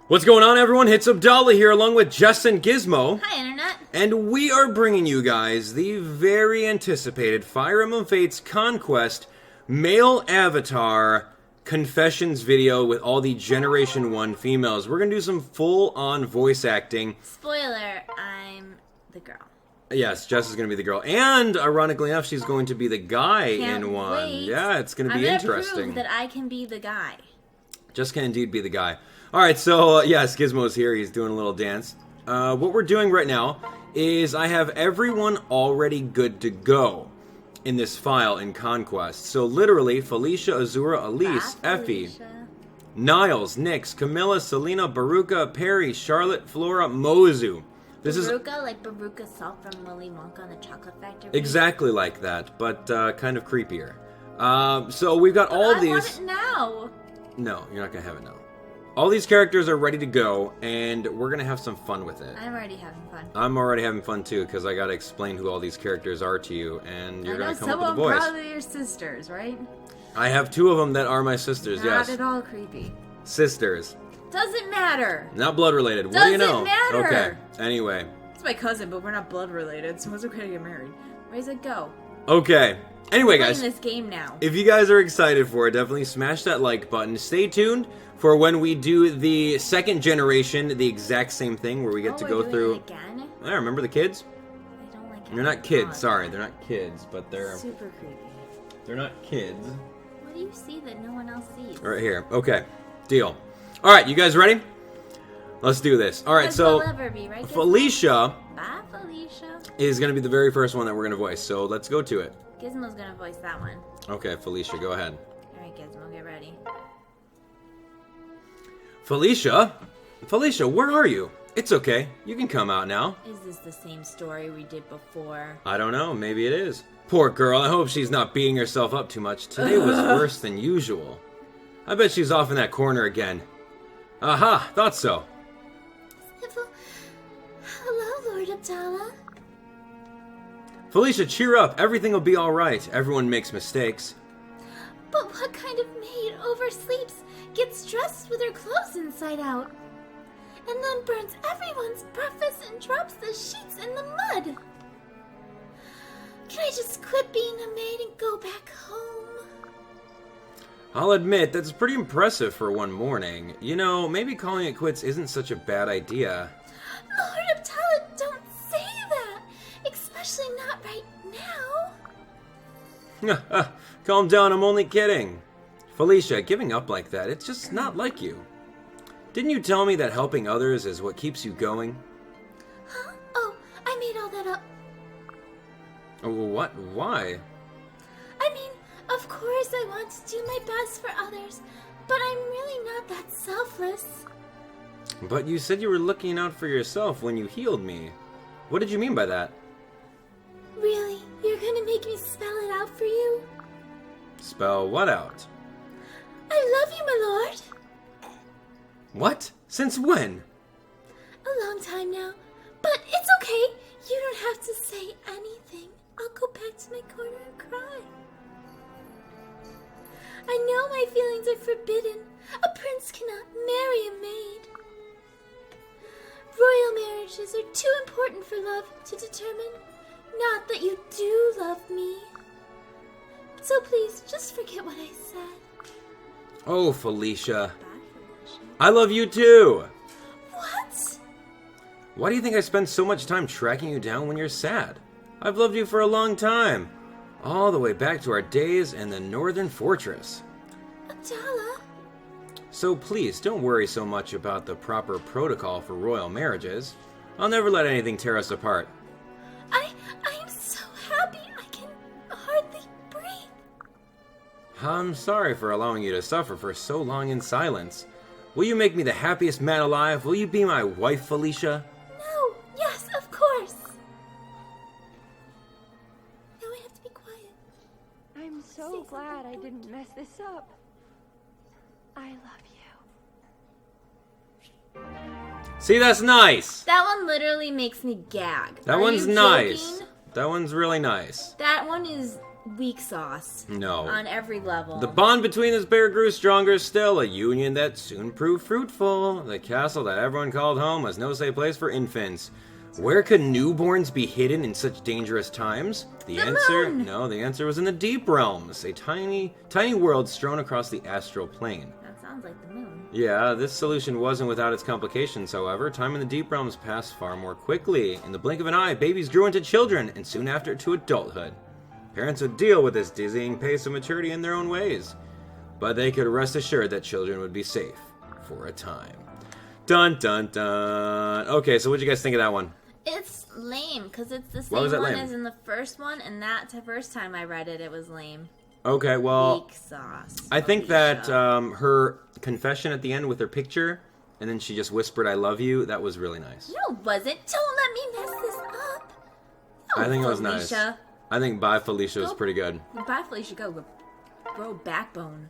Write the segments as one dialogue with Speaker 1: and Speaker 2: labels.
Speaker 1: What's going on, everyone? It's Abdallah here along with Jess and Gizmo.
Speaker 2: Hi, Internet.
Speaker 1: And we are bringing you guys the very anticipated Fire Emblem Fates Conquest male avatar confessions video with all the Generation 1 females. We're going to do some full-on voice acting.
Speaker 2: Spoiler, I'm the girl.
Speaker 1: Yes, Jess is going to be the girl. And, ironically enough, she's going to be the guy
Speaker 2: Can't
Speaker 1: in one.
Speaker 2: wait.
Speaker 1: Yeah, it's going to
Speaker 2: I'm
Speaker 1: be
Speaker 2: gonna
Speaker 1: interesting.
Speaker 2: prove that I can be the guy.
Speaker 1: Jess can indeed be the guy. Alright, so, yes, Gizmo's here. He's doing a little dance. What we're doing right now is I have everyone already good to go in this file in Conquest. So, literally, Felicia, Azura, Elise,
Speaker 2: Bye,
Speaker 1: Effie,
Speaker 2: Felicia.
Speaker 1: Niles, Nyx, Camilla, Selena, Beruka, Peri, Charlotte, Flora, Mozu. This is
Speaker 2: Beruka, like Beruka salt from Willy Wonka and the Chocolate Factory.
Speaker 1: exactly like that, but kind of creepier. So, we've got all
Speaker 2: I
Speaker 1: these...
Speaker 2: want it now.
Speaker 1: No, you're not going to have it now. All these characters are ready to go, and we're going to have some fun with it.
Speaker 2: I'm already having fun.
Speaker 1: I'm already having fun, too, because I got to explain who all these characters are to you, and you're going to come up with a
Speaker 2: some
Speaker 1: voice.
Speaker 2: of them probably your sisters, right?
Speaker 1: I have two of them that are my sisters, yes.
Speaker 2: Not at all creepy.
Speaker 1: Sisters.
Speaker 2: Doesn't matter.
Speaker 1: Not blood related. What do you know?
Speaker 2: Doesn't matter.
Speaker 1: Okay, anyway.
Speaker 2: It's my cousin, but we're not blood related, so it's okay to get married. Where's it go?
Speaker 1: Okay. Anyway,
Speaker 2: We're
Speaker 1: guys.
Speaker 2: playing this game now.
Speaker 1: If you guys are excited for it, definitely smash that like button. Stay tuned for when we do the second generation, the exact same thing, where we get to
Speaker 2: we're
Speaker 1: go
Speaker 2: doing
Speaker 1: through...
Speaker 2: it again?
Speaker 1: I remember the kids?
Speaker 2: I don't like it.
Speaker 1: They're not kids, sorry. They're not kids, but they're...
Speaker 2: Super creepy.
Speaker 1: They're not kids.
Speaker 2: What do you see that no one else sees?
Speaker 1: Right here. Okay. Deal. Alright, you guys ready? Let's do this. Alright, so...
Speaker 2: We'll ever be, right, Gizmo?
Speaker 1: Felicia
Speaker 2: Bye, Felicia.
Speaker 1: is going to be the very first one that we're going to voice, so let's go to it.
Speaker 2: Gizmo's gonna voice that one.
Speaker 1: Okay, Felicia, go ahead.
Speaker 2: Alright, Gizmo, get ready.
Speaker 1: Felicia? Felicia, where are you? It's okay. You can come out now.
Speaker 2: Is this the same story we did before?
Speaker 1: I don't know. Maybe it is. Poor girl. I hope she's not beating herself up too much. Today was worse than usual. I bet she's off in that corner again. Aha! Thought so.
Speaker 2: Hello, Lord Abdallah.
Speaker 1: Felicia, cheer up. Everything will be alright. Everyone makes mistakes.
Speaker 2: But what kind of maid oversleeps, gets dressed with her clothes inside out, and then burns everyone's breakfast and drops the sheets in the mud? Can I just quit being a maid and go back home?
Speaker 1: I'll admit, that's pretty impressive for one morning. You know, maybe calling it quits isn't such a bad idea.
Speaker 2: Lord Abdallah, don't say that! Especially not right now.
Speaker 1: Calm down, I'm only kidding. Felicia, giving up like that, it's just not like you. Didn't you tell me that helping others is what keeps you going?
Speaker 2: Huh? Oh, I made all that up.
Speaker 1: Oh, what? Why?
Speaker 2: I mean, of course I want to do my best for others, but I'm really not that selfless.
Speaker 1: But you said you were looking out for yourself when you healed me. What did you mean by that?
Speaker 2: Really? You're gonna make me spell it out for you?
Speaker 1: Spell what out?
Speaker 2: I love you, my lord.
Speaker 1: What? Since when?
Speaker 2: A long time now. But it's okay. You don't have to say anything. I'll go back to my corner and cry. I know my feelings are forbidden. A prince cannot marry a maid. Royal marriages are too important for love to determine. Not that you do love me. So please, just forget what I said.
Speaker 1: Oh, Felicia.
Speaker 2: Bye, Felicia.
Speaker 1: I love you too!
Speaker 2: What?
Speaker 1: Why do you think I spend so much time tracking you down when you're sad? I've loved you for a long time. All the way back to our days in the Northern Fortress.
Speaker 2: Abdallah?
Speaker 1: So please, don't worry so much about the proper protocol for royal marriages. I'll never let anything tear us apart.
Speaker 2: I'm so happy I can hardly breathe.
Speaker 1: I'm sorry for allowing you to suffer for so long in silence. Will you make me the happiest man alive? Will you be my wife, Felicia?
Speaker 2: No, yes, of course. Now I have to be quiet.
Speaker 3: I'm so glad I didn't mess this up. I love you.
Speaker 1: See, that's nice!
Speaker 2: That one literally makes me gag.
Speaker 1: That
Speaker 2: Are
Speaker 1: one's
Speaker 2: you
Speaker 1: nice.
Speaker 2: joking?
Speaker 1: That one's really nice.
Speaker 2: That one is weak sauce.
Speaker 1: No.
Speaker 2: On every level.
Speaker 1: The bond between this pair grew stronger still, a union that soon proved fruitful. The castle that everyone called home was no safe place for infants. Where could newborns be hidden in such dangerous times? The answer was in the deep realms, a tiny world strewn across the astral plane.
Speaker 2: That sounds like the moon.
Speaker 1: Yeah, this solution wasn't without its complications, however. Time in the deep realms passed far more quickly. In the blink of an eye, babies grew into children, and soon after to adulthood. Parents would deal with this dizzying pace of maturity in their own ways, but they could rest assured that children would be safe for a time. Dun dun dun. Okay, so what'd you guys think of that one?
Speaker 2: It's lame, because it's the
Speaker 1: Why was
Speaker 2: same
Speaker 1: that
Speaker 2: one
Speaker 1: lame?
Speaker 2: as in the first one, and that's the first time I read it, it was lame.
Speaker 1: Okay, well,
Speaker 2: Weak sauce.
Speaker 1: I think
Speaker 2: Felicia.
Speaker 1: that her confession at the end with her picture, and then she just whispered, "I love you," that was really nice.
Speaker 2: No, it wasn't. Don't let me mess this up. No,
Speaker 1: I think it was nice.
Speaker 2: Felicia.
Speaker 1: I think Bye Felicia was
Speaker 2: Go-
Speaker 1: pretty good.
Speaker 2: Bye, Felicia. Go. Grow backbone.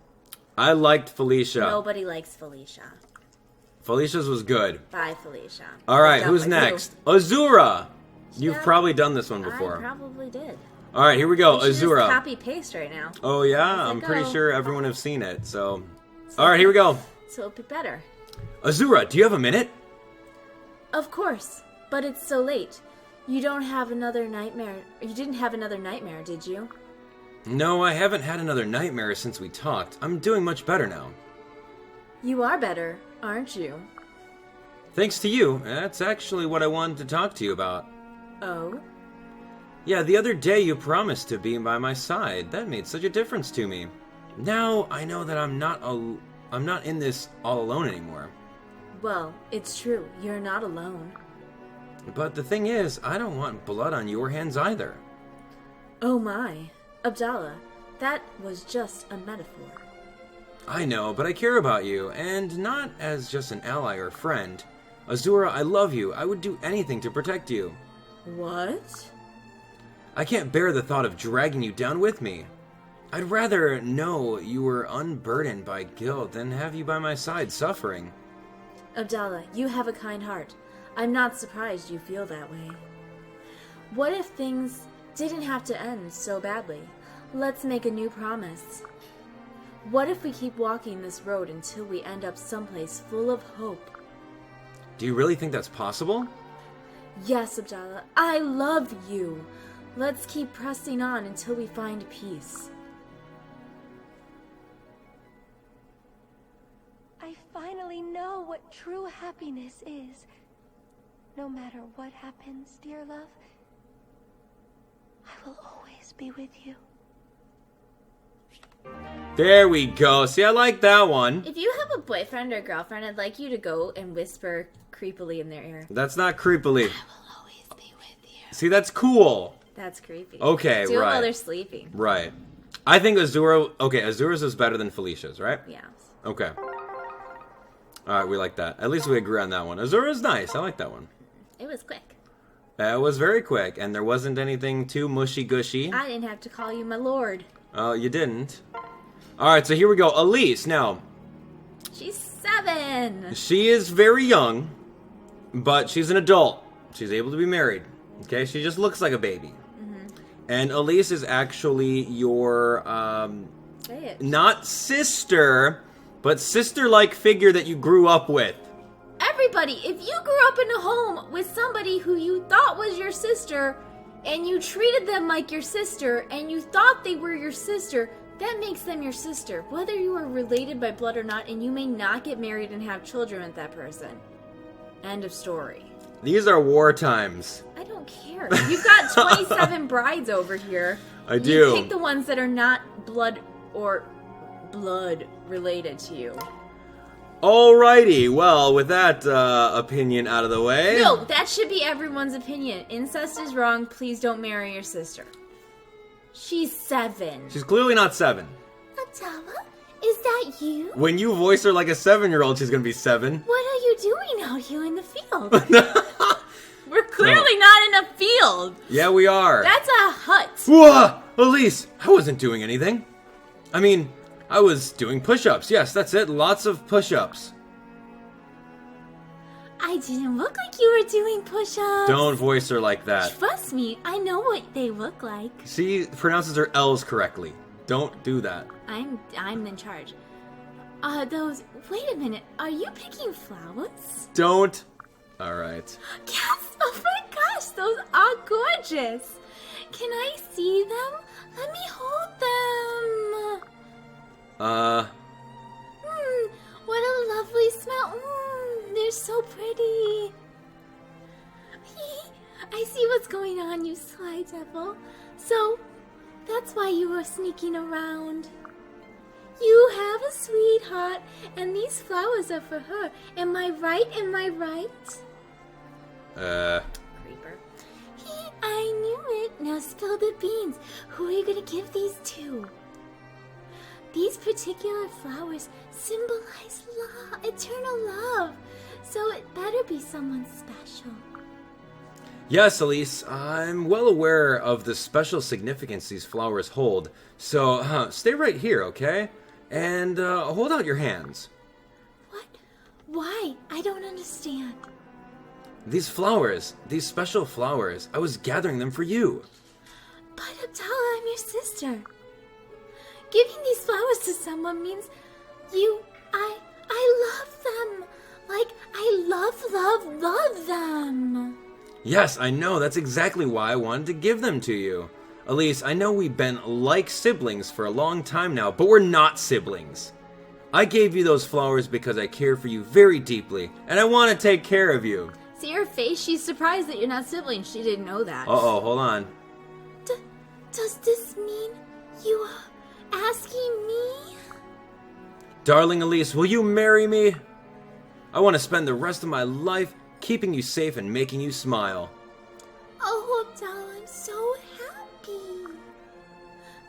Speaker 1: I liked Felicia.
Speaker 2: Nobody likes Felicia.
Speaker 1: Felicia's was good.
Speaker 2: Bye, Felicia.
Speaker 1: All right,
Speaker 2: Done
Speaker 1: who's
Speaker 2: with
Speaker 1: next? Azura. You've
Speaker 2: Yeah.
Speaker 1: probably done this one
Speaker 2: you.
Speaker 1: before.
Speaker 2: I probably did.
Speaker 1: All right, here we go.
Speaker 2: We should just
Speaker 1: Azura.
Speaker 2: copy paste right now,
Speaker 1: Oh yeah,
Speaker 2: Let's
Speaker 1: I'm
Speaker 2: go.
Speaker 1: pretty sure everyone has seen it. So, all right, here we go.
Speaker 2: so it'll be better.
Speaker 1: Azura, do you have a minute?
Speaker 2: Of course, but it's so late. You don't have another nightmare. You didn't have another nightmare, did you?
Speaker 1: No, I haven't had another nightmare since we talked. I'm doing much better now.
Speaker 2: You are better, aren't you?
Speaker 1: Thanks to you. That's actually what I wanted to talk to you about.
Speaker 2: Oh?
Speaker 1: Yeah, the other day you promised to be by my side. That made such a difference to me. Now I know that I'm not in this all alone anymore.
Speaker 2: Well, it's true. You're not alone.
Speaker 1: But the thing is, I don't want blood on your hands either.
Speaker 2: Oh my. Abdallah, that was just a metaphor.
Speaker 1: I know, but I care about you, and not as just an ally or friend. Azura, I love you. I would do anything to protect you.
Speaker 2: What?
Speaker 1: I can't bear the thought of dragging you down with me. I'd rather know you were unburdened by guilt than have you by my side suffering.
Speaker 2: Abdallah, you have a kind heart. I'm not surprised you feel that way. What if things didn't have to end so badly? Let's make a new promise. What if we keep walking this road until we end up someplace full of hope?
Speaker 1: Do you really think that's possible?
Speaker 2: Yes, Abdallah, I love you. Let's keep pressing on until we find peace.
Speaker 3: I finally know what true happiness is. No matter what happens, dear love, I will always be with you.
Speaker 1: There we go. See, I like that one.
Speaker 2: If you have a boyfriend or girlfriend, I'd like you to go and whisper creepily in their ear.
Speaker 1: That's not creepily.
Speaker 2: I will always be with you.
Speaker 1: See, that's cool.
Speaker 2: That's creepy.
Speaker 1: Okay,
Speaker 2: Do it
Speaker 1: right.
Speaker 2: while they're sleeping.
Speaker 1: Right. I think Azura's is better than Felicia's, right?
Speaker 2: Yeah.
Speaker 1: Okay. Alright, we like that. At least we agree on that one. Azura's nice. I like that one.
Speaker 2: It was quick.
Speaker 1: It was very quick, and there wasn't anything too mushy-gushy.
Speaker 2: I didn't have to call you my lord.
Speaker 1: Oh, you didn't. Alright, so here we go. Elise, now,
Speaker 2: She's 7.
Speaker 1: she is very young, but she's an adult. She's able to be married. Okay, she just looks like a baby. And Elise is actually your,
Speaker 2: Say it.
Speaker 1: not sister, but sister-like figure that you grew up with.
Speaker 2: Everybody, if you grew up in a home with somebody who you thought was your sister, and you treated them like your sister, and you thought they were your sister, that makes them your sister, whether you are related by blood or not, and you may not get married and have children with that person. End of story.
Speaker 1: These are war times.
Speaker 2: I don't care. You've got 27 brides over here.
Speaker 1: I do.
Speaker 2: You pick the ones that are not blood related to you.
Speaker 1: Alrighty, well, with that opinion out of the way...
Speaker 2: No, that should be everyone's opinion. Incest is wrong. Please don't marry your sister. She's 7.
Speaker 1: She's clearly not 7.
Speaker 2: Abdallah, is that you?
Speaker 1: When you voice her like a 7-year-old, she's gonna be 7.
Speaker 2: What are you doing out here in the field? We're clearly not in a field.
Speaker 1: Yeah, we are.
Speaker 2: That's a hut.
Speaker 1: Whoa! Elise, I wasn't doing anything. I mean, I was doing push-ups. Yes, that's it. Lots of push-ups.
Speaker 2: I didn't look like you were doing push-ups.
Speaker 1: Don't voice her like that.
Speaker 2: Trust me, I know what they look like.
Speaker 1: She pronounces her L's correctly. Don't do that.
Speaker 2: I'm in charge. Wait a minute, are you picking flowers?
Speaker 1: Don't. Alright.
Speaker 2: Yes, oh my gosh, those are gorgeous. Can I see them? Let me hold them. What a lovely smell. They're so pretty. I see what's going on, you sly devil. So, that's why you were sneaking around. You have a sweetheart, and these flowers are for her. Am I right? Am I right? Creeper. I knew it. Now spill the beans. Who are you gonna give these to? These particular flowers symbolize love, eternal love. So it better be someone special.
Speaker 1: Yes, Elise, I'm well aware of the special significance these flowers hold. So, stay right here, okay? And hold out your hands.
Speaker 2: What? Why? I don't understand.
Speaker 1: These flowers, these special flowers, I was gathering them for you.
Speaker 2: But Abdallah, I'm your sister. Giving these flowers to someone means I love them. Like, I love them.
Speaker 1: Yes, I know. That's exactly why I wanted to give them to you. Elise, I know we've been like siblings for a long time now, but we're not siblings. I gave you those flowers because I care for you very deeply, and I want to take care of you.
Speaker 2: See her face? She's surprised that you're not siblings. She didn't know that.
Speaker 1: Uh-oh, hold on.
Speaker 2: Does this mean you are asking me?
Speaker 1: Darling Elise, will you marry me? I want to spend the rest of my life keeping you safe and making you smile.
Speaker 2: Oh, Abdallah, I'm so happy.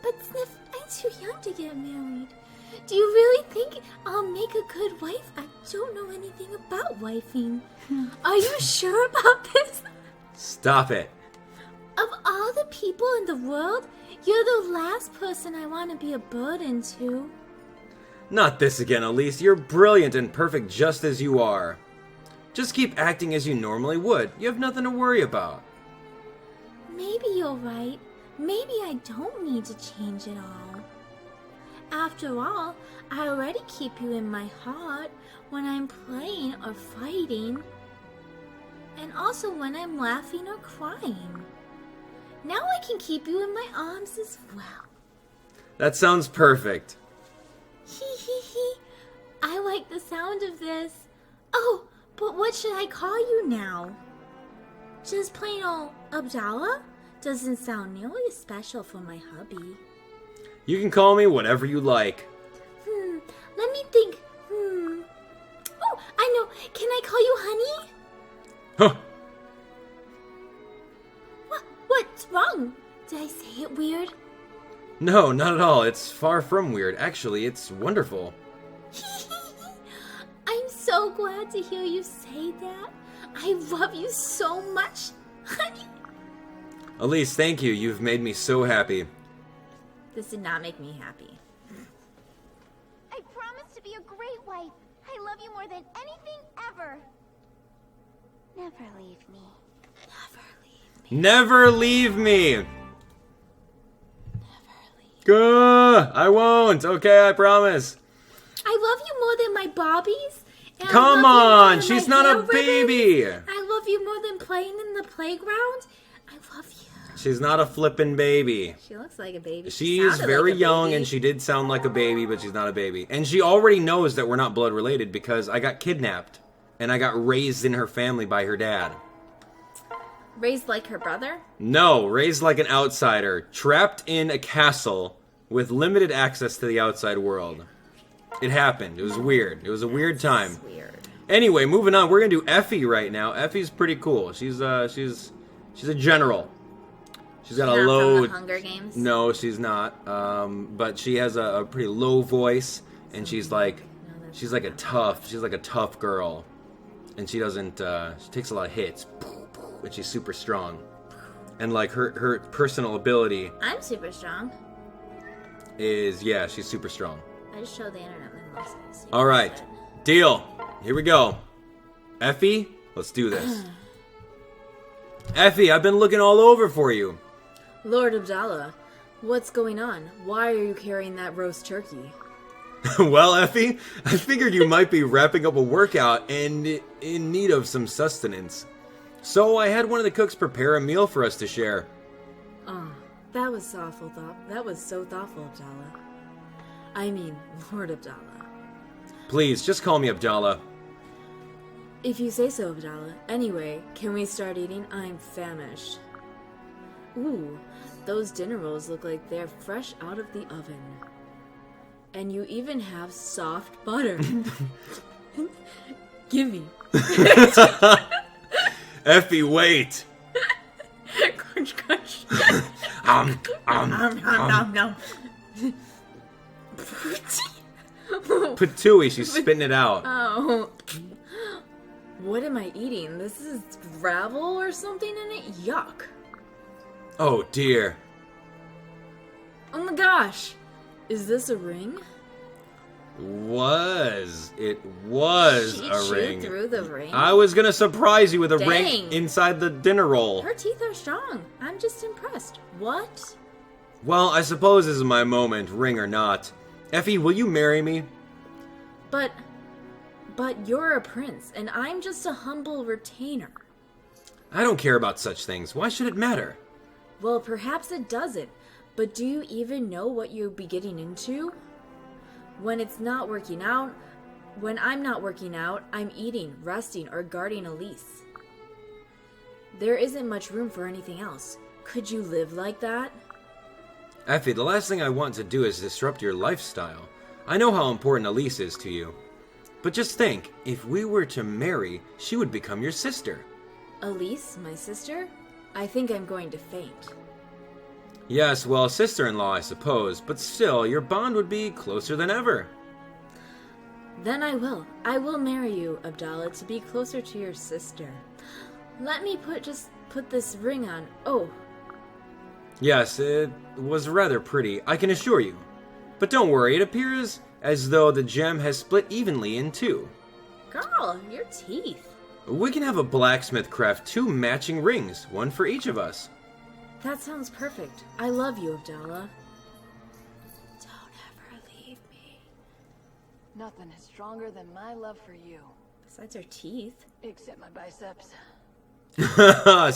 Speaker 2: But Sniff, I'm too young to get married. Do you really think I'll make a good wife? I don't know anything about wifing. Are you sure about this?
Speaker 1: Stop it.
Speaker 2: Of all the people in the world, you're the last person I want to be a burden to.
Speaker 1: Not this again, Elise. You're brilliant and perfect just as you are. Just keep acting as you normally would. You have nothing to worry about.
Speaker 2: Maybe you're right. Maybe I don't need to change at all. After all, I already keep you in my heart when I'm playing or fighting. And also when I'm laughing or crying. Now I can keep you in my arms as well.
Speaker 1: That sounds perfect.
Speaker 2: Hee hee hee. I like the sound of this. Oh, but what should I call you now? Just plain old Abdallah? Doesn't sound nearly as special for my hubby.
Speaker 1: You can call me whatever you like.
Speaker 2: Let me think. Oh, I know. Can I call you honey?
Speaker 1: Huh.
Speaker 2: What's wrong? Did I say it weird?
Speaker 1: No, not at all. It's far from weird. Actually, it's wonderful.
Speaker 2: I'm so glad to hear you say that. I love you so much, honey.
Speaker 1: Elise, thank you. You've made me so happy.
Speaker 2: This did not make me happy.
Speaker 3: I promise to be a great wife. I love you more than anything ever. Never leave me.
Speaker 1: Never leave me.
Speaker 2: Never leave.
Speaker 1: Good. I won't. Okay, I promise.
Speaker 2: I love you more than my bobbies. And
Speaker 1: Come
Speaker 2: I love you more
Speaker 1: on.
Speaker 2: than
Speaker 1: She's
Speaker 2: my
Speaker 1: not
Speaker 2: hair
Speaker 1: a baby.
Speaker 2: ribbons. I love you more than playing in the playground. I love you.
Speaker 1: She's not a flippin' baby.
Speaker 2: She looks like a baby.
Speaker 1: She is very young,
Speaker 2: baby.
Speaker 1: and she did sound like a baby, but she's not a baby. And she already knows that we're not blood related because I got kidnapped, and I got raised in her family by her dad.
Speaker 2: Raised like her brother?
Speaker 1: No, raised like an outsider, trapped in a castle with limited access to the outside world. It happened. It was weird. It was a weird time.
Speaker 2: That's weird.
Speaker 1: Anyway, moving on. We're gonna do Effie right now. Effie's pretty cool. She's a general. She's got a low.
Speaker 2: From the Hunger Games?
Speaker 1: No, she's not. But she has a pretty low voice, and she's like a tough girl, and she doesn't. She takes a lot of hits, but she's super strong, and like her personal ability
Speaker 2: I'm super strong.
Speaker 1: is she's super strong.
Speaker 2: I just showed the internet my muscles.
Speaker 1: All right, deal. Here we go. Effie, Let's do this. Effie, I've been looking all over for you.
Speaker 4: Lord Abdallah, what's going on? Why are you carrying that roast turkey?
Speaker 1: Well, Effie, I figured you might be wrapping up a workout and in need of some sustenance. So I had one of the cooks prepare a meal for us to share.
Speaker 4: Oh, that was thoughtful. That was so thoughtful, Abdallah. I mean, Lord Abdallah.
Speaker 1: Please, just call me Abdallah.
Speaker 4: If you say so, Abdallah. Anyway, can we start eating? I'm famished. Ooh, those dinner rolls look like they're fresh out of the oven. And you even have soft butter. Gimme.
Speaker 1: Effie, wait.
Speaker 4: Crunch, crunch.
Speaker 1: Nom. Patooey, she's spitting it out.
Speaker 4: Oh. What am I eating? This is gravel or something in it? Yuck.
Speaker 1: Oh, dear.
Speaker 4: Oh my gosh. Is this a ring?
Speaker 1: It was
Speaker 4: She
Speaker 1: a
Speaker 4: chewed
Speaker 1: ring.
Speaker 4: through the ring?
Speaker 1: I was gonna surprise you with a ring
Speaker 4: Dang.
Speaker 1: inside the dinner roll.
Speaker 4: Her teeth are strong. I'm just impressed. What?
Speaker 1: Well, I suppose this is my moment, ring or not. Effie, will you marry me?
Speaker 4: But you're a prince, and I'm just a humble retainer.
Speaker 1: I don't care about such things. Why should it matter?
Speaker 4: Well, perhaps it doesn't. But do you even know what you'll be getting into? When I'm not working out, I'm eating, resting, or guarding Elise. There isn't much room for anything else. Could you live like that?
Speaker 1: Effie, the last thing I want to do is disrupt your lifestyle. I know how important Elise is to you. But just think, if we were to marry, she would become your sister.
Speaker 4: Elise, my sister? I think I'm going to faint.
Speaker 1: Yes, well, sister-in-law, I suppose, but still, your bond would be closer than ever.
Speaker 4: Then I will. I will marry you, Abdallah, to be closer to your sister. Let me put this ring on. Oh.
Speaker 1: Yes, it was rather pretty, I can assure you. But don't worry, it appears as though the gem has split evenly in two.
Speaker 4: Girl, your teeth.
Speaker 1: We can have a blacksmith craft 2 matching rings, one for each of us.
Speaker 4: That sounds perfect. I love you, Abdallah. Don't ever leave me.
Speaker 5: Nothing is stronger than my love for you.
Speaker 4: Besides her teeth.
Speaker 5: Except my biceps.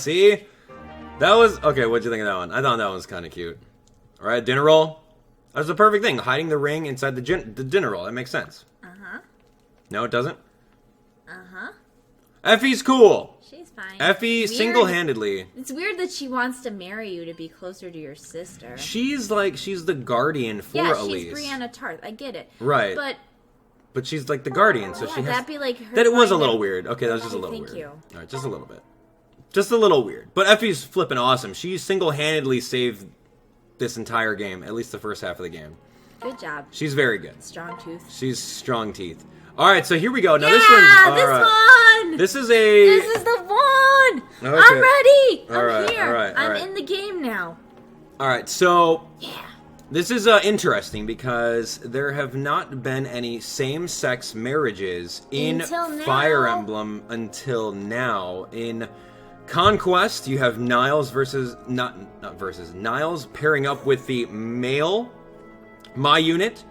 Speaker 1: See? That was... Okay, what'd you think of that one? I thought that one was kind of cute. Alright, dinner roll. That was the perfect thing. Hiding the ring inside the dinner roll. That makes sense.
Speaker 4: Uh-huh.
Speaker 1: No, it doesn't?
Speaker 4: Uh-huh.
Speaker 1: Effie's cool.
Speaker 4: She's fine.
Speaker 1: Effie,
Speaker 4: Weird.
Speaker 1: single-handedly.
Speaker 4: It's weird that she wants to marry you to be closer to your sister.
Speaker 1: She's the guardian for Elise.
Speaker 4: Yeah, she's Brianna Tarth. I get it.
Speaker 1: Right.
Speaker 4: But
Speaker 1: she's like the guardian, so
Speaker 4: yeah,
Speaker 1: she has...
Speaker 4: that'd be like her
Speaker 1: That it was a
Speaker 4: trying
Speaker 1: little
Speaker 4: to-
Speaker 1: weird. Okay, that was just a little
Speaker 4: Thank
Speaker 1: weird.
Speaker 4: you.
Speaker 1: Alright, just a little bit. Just a little weird. But Effie's flipping awesome. She single-handedly saved this entire game, at least the first half of the game.
Speaker 4: Good job.
Speaker 1: She's very good.
Speaker 4: Strong tooth.
Speaker 1: She's strong teeth. Alright, so here we go. Now
Speaker 4: yeah,
Speaker 1: this one's...
Speaker 4: this one!
Speaker 1: This is
Speaker 4: This is the one!
Speaker 1: Okay.
Speaker 4: I'm ready!
Speaker 1: All right,
Speaker 4: I'm here.
Speaker 1: all right, all
Speaker 4: I'm
Speaker 1: right.
Speaker 4: in the game now.
Speaker 1: Alright, so...
Speaker 4: Yeah.
Speaker 1: This is interesting because there have not been any same-sex marriages in
Speaker 4: Until now.
Speaker 1: Fire Emblem until now. In Conquest, you have Niles Niles pairing up with the male My Unit.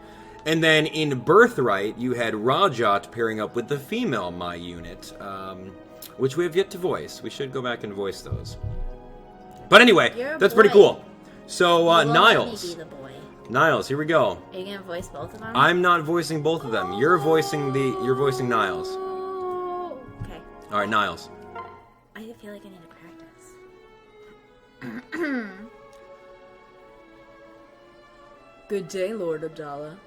Speaker 1: And then in Birthright, you had Rajat pairing up with the female My Unit, which we have yet to voice. We should go back and voice those. But anyway,
Speaker 4: You're a
Speaker 1: that's pretty
Speaker 4: boy.
Speaker 1: cool. So,
Speaker 4: You won't let
Speaker 1: Niles.
Speaker 4: me be the boy.
Speaker 1: Niles, here we go.
Speaker 4: Are you gonna voice both of them?
Speaker 1: I'm not voicing both of them. You're voicing Niles.
Speaker 4: Okay.
Speaker 1: All right, Niles.
Speaker 4: I feel like I need to practice. Good day, Lord Abdallah.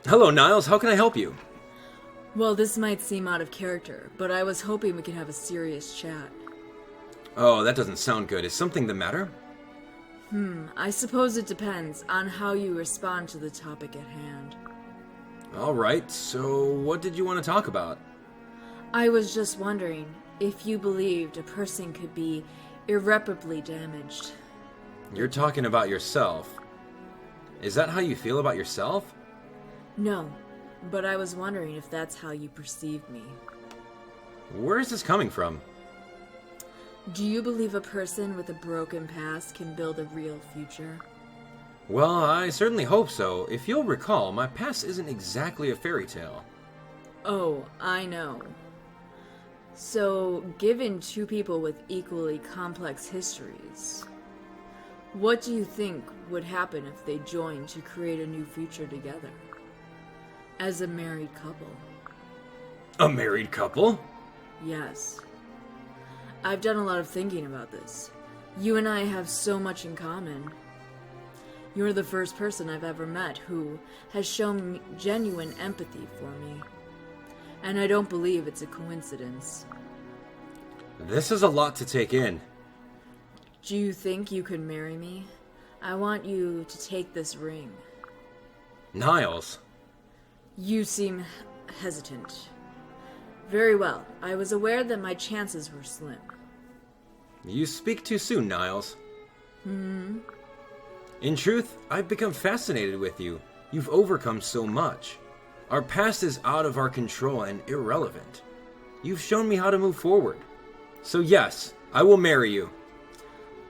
Speaker 1: Hello, Niles. How can I help you?
Speaker 4: Well, this might seem out of character, but I was hoping we could have a serious chat.
Speaker 1: Oh, that doesn't sound good. Is something the matter?
Speaker 4: I suppose it depends on how you respond to the topic at hand.
Speaker 1: All right. So, what did you want to talk about?
Speaker 4: I was just wondering if you believed a person could be irreparably damaged.
Speaker 1: You're talking about yourself. Is that how you feel about yourself?
Speaker 4: No, but I was wondering if that's how you perceive me.
Speaker 1: Where is this coming from?
Speaker 4: Do you believe a person with a broken past can build a real future?
Speaker 1: Well, I certainly hope so. If you'll recall, my past isn't exactly a fairy tale.
Speaker 4: Oh, I know. So, given two people with equally complex histories, what do you think would happen if they joined to create a new future together? As a married couple.
Speaker 1: A married couple?
Speaker 4: Yes. I've done a lot of thinking about this. You and I have so much in common. You're the first person I've ever met who has shown genuine empathy for me. And I don't believe it's a coincidence.
Speaker 1: This is a lot to take in.
Speaker 4: Do you think you could marry me? I want you to take this ring.
Speaker 1: Niles.
Speaker 4: You seem hesitant. Very well. I was aware that my chances were slim.
Speaker 1: You speak too soon, Niles. In truth, I've become fascinated with you. You've overcome so much. Our past is out of our control and irrelevant. You've shown me how to move forward. So yes, I will marry you.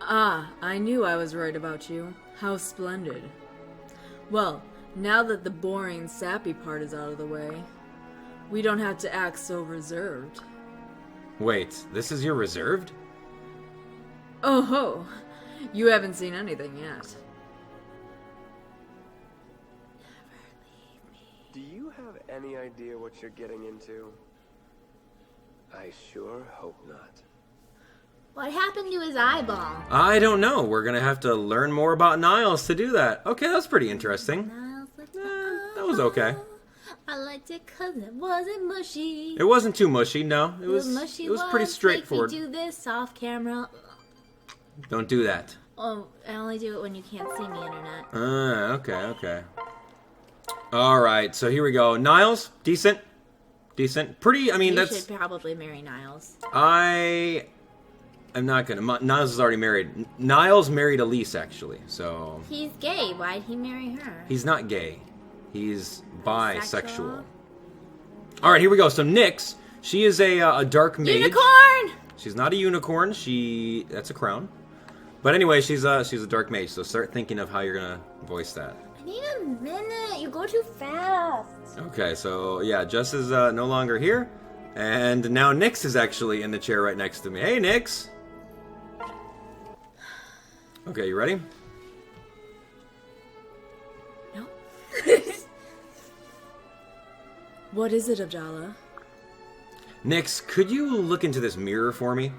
Speaker 4: Ah, I knew I was right about you. How splendid. Well, now that the boring, sappy part is out of the way, we don't have to act so reserved.
Speaker 1: Wait, this is your reserved?
Speaker 4: Oh ho! You haven't seen anything yet.
Speaker 6: Do you have any idea what you're getting into? I sure hope not.
Speaker 2: What happened to his eyeball?
Speaker 1: I don't know. We're gonna have to learn more about Niles to do that. Okay, that's pretty interesting.
Speaker 2: Niles like
Speaker 1: That was okay.
Speaker 2: I liked it cause it wasn't mushy.
Speaker 1: It wasn't too mushy, no. It was
Speaker 2: mushy
Speaker 1: pretty
Speaker 2: was
Speaker 1: straightforward.
Speaker 2: Make me do this off camera.
Speaker 1: Don't do that.
Speaker 2: Oh, I only do it when you can't see me, internet.
Speaker 1: Okay. Alright, so here we go. Niles, decent. Pretty, I mean,
Speaker 2: You
Speaker 1: that's...
Speaker 2: should probably marry Niles.
Speaker 1: I'm not gonna... Niles is already married. Niles married Elise, actually, so...
Speaker 2: He's gay. Why'd he marry her?
Speaker 1: He's not gay. He's bisexual.
Speaker 2: Bisexual?
Speaker 1: Alright, here we go. So Nyx, she is a dark mage.
Speaker 2: Unicorn!
Speaker 1: She's not a unicorn. That's a crown. But anyway, she's a dark mage, so start thinking of how you're gonna voice that.
Speaker 2: I need a minute. You go too fast.
Speaker 1: Okay, so yeah, Jess is no longer here. And now Nyx is actually in the chair right next to me. Hey, Nyx! Okay, you ready?
Speaker 4: No. What is it, Abdallah?
Speaker 1: Nyx, could you look into this mirror for me?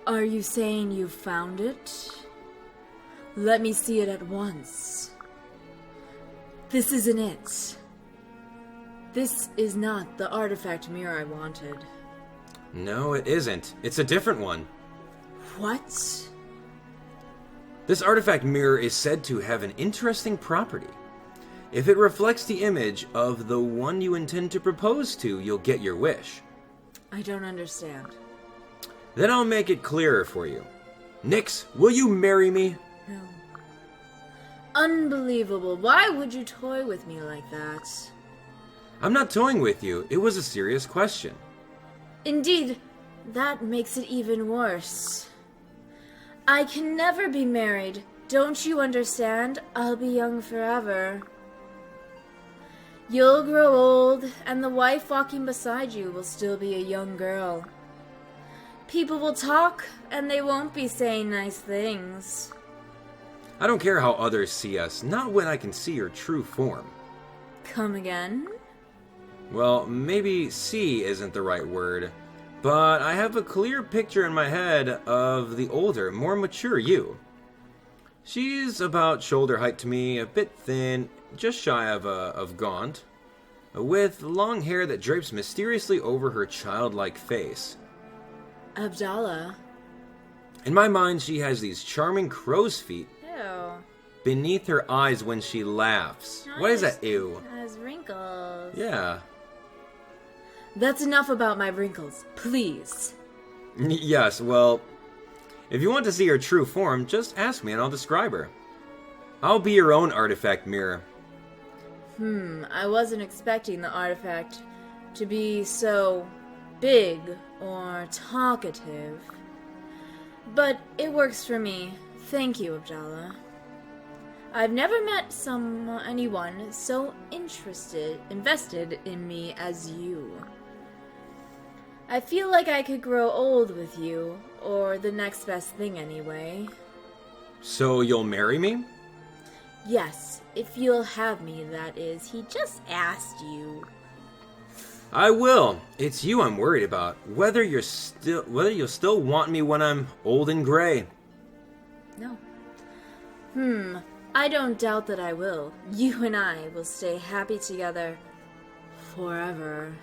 Speaker 4: Are you saying you found it? Let me see it at once. This isn't it. This is not the artifact mirror I wanted.
Speaker 1: No, it isn't. It's a different one.
Speaker 4: What?
Speaker 1: This artifact mirror is said to have an interesting property. If it reflects the image of the one you intend to propose to, you'll get your wish.
Speaker 4: I don't understand.
Speaker 1: Then I'll make it clearer for you. Nyx, will you marry me?
Speaker 4: No. Unbelievable. Why would you toy with me like that?
Speaker 1: I'm not toying with you. It was a serious question.
Speaker 4: Indeed, that makes it even worse. I can never be married. Don't you understand? I'll be young forever. You'll grow old, and the wife walking beside you will still be a young girl. People will talk, and they won't be saying nice things.
Speaker 1: I don't care how others see us, not when I can see your true form.
Speaker 4: Come again?
Speaker 1: Well, maybe see isn't the right word, but I have a clear picture in my head of the older, more mature you. She's about shoulder height to me, a bit thin, just shy of gaunt, with long hair that drapes mysteriously over her childlike face.
Speaker 4: Abdallah.
Speaker 1: In my mind, she has these charming crow's feet
Speaker 2: Ew.
Speaker 1: beneath her eyes when she laughs. What is that, ew?
Speaker 2: Has wrinkles.
Speaker 1: Yeah.
Speaker 4: That's enough about my wrinkles, please.
Speaker 1: Yes, well, if you want to see her true form, just ask me and I'll describe her. I'll be your own artifact mirror.
Speaker 4: I wasn't expecting the artifact to be so big or talkative. But it works for me. Thank you, Abdallah. I've never met anyone so invested in me as you. I feel like I could grow old with you, or the next best thing anyway.
Speaker 1: So you'll marry me?
Speaker 4: Yes, if you'll have me, that is. He just asked you.
Speaker 1: I will. It's you I'm worried about. Whether you'll still want me when I'm old and gray.
Speaker 4: No. I don't doubt that I will. You and I will stay happy together forever.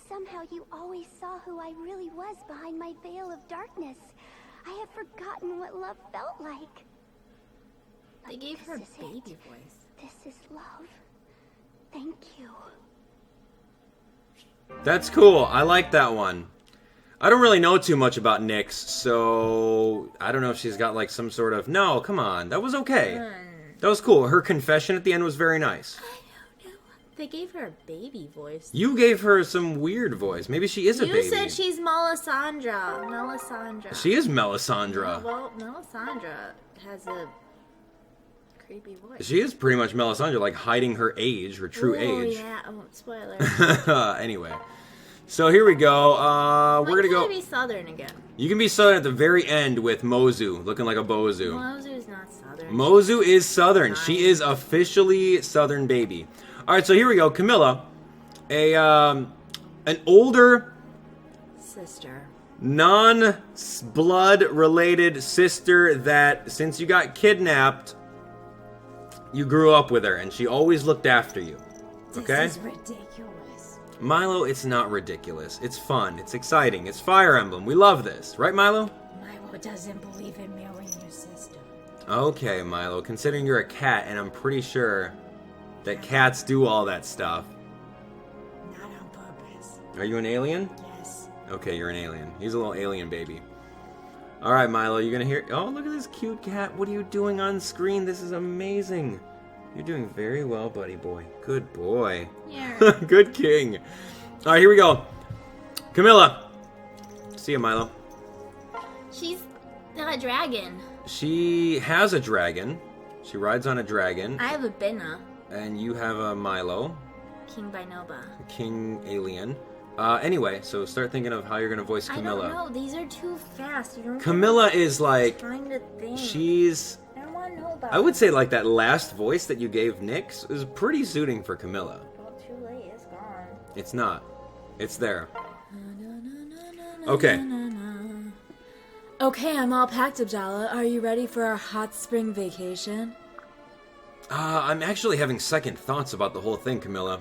Speaker 3: Somehow you always saw who I really was behind my veil of darkness. I had forgotten what love felt like.
Speaker 2: They gave her a
Speaker 3: This is
Speaker 2: baby
Speaker 3: it.
Speaker 2: voice.
Speaker 3: This is love. Thank you.
Speaker 1: That's cool. I like that one. I don't really know too much about Nyx, so I don't know if she's got like some sort of... No, come on. That was okay. That was cool. Her confession at the end was very nice.
Speaker 2: I don't know. They gave her a baby voice.
Speaker 1: You gave her some weird voice. Maybe she is a baby.
Speaker 2: You said she's Melisandre. Melisandre.
Speaker 1: She is Melisandre.
Speaker 2: Well, Melisandre has a creepy voice.
Speaker 1: She is pretty much Melisandre, like hiding her age, her true age.
Speaker 2: Yeah. Oh, spoiler.
Speaker 1: Anyway. So here we go. We're gonna go...
Speaker 2: When can I be Southern again?
Speaker 1: You can be Southern at the very end with Mozu, looking like a bozu.
Speaker 2: Mozu's not Southern.
Speaker 1: Mozu is Southern. She is officially Southern baby. Alright, so here we go. Camilla, an older,
Speaker 4: Sister.
Speaker 1: non-blood related sister that, since you got kidnapped, you grew up with her, and she always looked after you. Okay?
Speaker 4: This is ridiculous.
Speaker 1: Milo, it's not ridiculous. It's fun. It's exciting. It's Fire Emblem. We love this. Right, Milo?
Speaker 4: Milo doesn't believe in marrying your sister.
Speaker 1: Okay, Milo. Considering you're a cat, and I'm pretty sure that cats do all that stuff.
Speaker 4: Not on purpose.
Speaker 1: Are you an alien?
Speaker 4: Yes.
Speaker 1: Okay, you're an alien. He's a little alien baby. Alright, Milo, you're gonna hear... Oh, look at this cute cat. What are you doing on screen? This is amazing. You're doing very well, buddy boy. Good boy.
Speaker 2: Yeah.
Speaker 1: Good king. Alright, here we go. Camilla. See ya, Milo.
Speaker 2: She's not a dragon.
Speaker 1: She has a dragon. She rides on a dragon.
Speaker 2: I have a Bina.
Speaker 1: And you have a Milo.
Speaker 2: King Binoba.
Speaker 1: King alien. Anyway, so start thinking of how you're gonna voice Camilla.
Speaker 2: I don't know. These are too fast. You don't
Speaker 1: Camilla is like...
Speaker 2: trying to think.
Speaker 1: She's...
Speaker 2: I don't want to know about
Speaker 1: I would say like that last voice that you gave Nyx is pretty suiting for Camilla.
Speaker 2: Well, too late. It's gone.
Speaker 1: It's not. It's there. Okay.
Speaker 4: Okay, I'm all packed, Abdallah. Are you ready for our hot spring vacation?
Speaker 1: I'm actually having second thoughts about the whole thing, Camilla.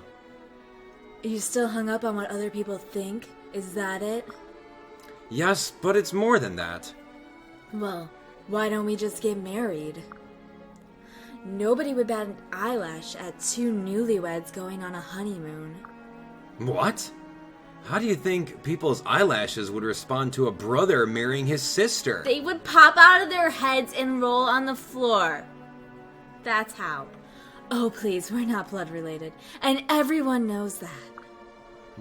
Speaker 4: Are you still hung up on what other people think? Is that it?
Speaker 1: Yes, but it's more than that.
Speaker 4: Well, why don't we just get married? Nobody would bat an eyelash at two newlyweds going on a honeymoon.
Speaker 1: What? How do you think people's eyelashes would respond to a brother marrying his sister?
Speaker 2: They would pop out of their heads and roll on the floor. That's how.
Speaker 4: Oh, please, we're not blood related. And everyone knows that.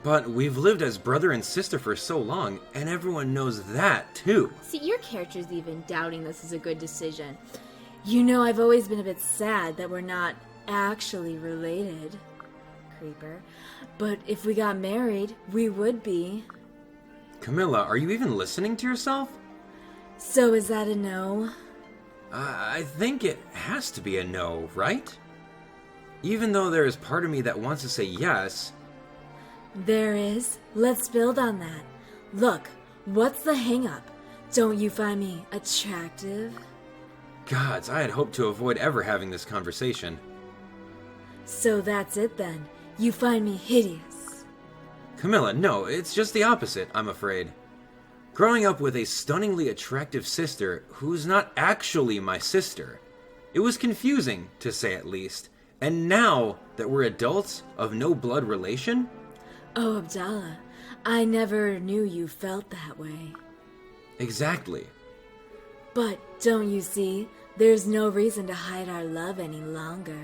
Speaker 1: But we've lived as brother and sister for so long, and everyone knows that, too.
Speaker 2: See, your character's even doubting this is a good decision.
Speaker 4: You know, I've always been a bit sad that we're not actually related. Creeper. But if we got married, we would be.
Speaker 1: Camilla, are you even listening to yourself?
Speaker 4: So is that a no?
Speaker 1: I think it has to be a no, right? Even though there is part of me that wants to say yes.
Speaker 4: There is. Let's build on that. Look, what's the hang-up? Don't you find me attractive?
Speaker 1: Gods, I had hoped to avoid ever having this conversation.
Speaker 4: So that's it then. You find me hideous.
Speaker 1: Camilla, no, it's just the opposite, I'm afraid. Growing up with a stunningly attractive sister who's not actually my sister, it was confusing, to say at least. And now that we're adults of no blood relation...
Speaker 4: Oh, Abdallah, I never knew you felt that way.
Speaker 1: Exactly.
Speaker 4: But don't you see, there's no reason to hide our love any longer.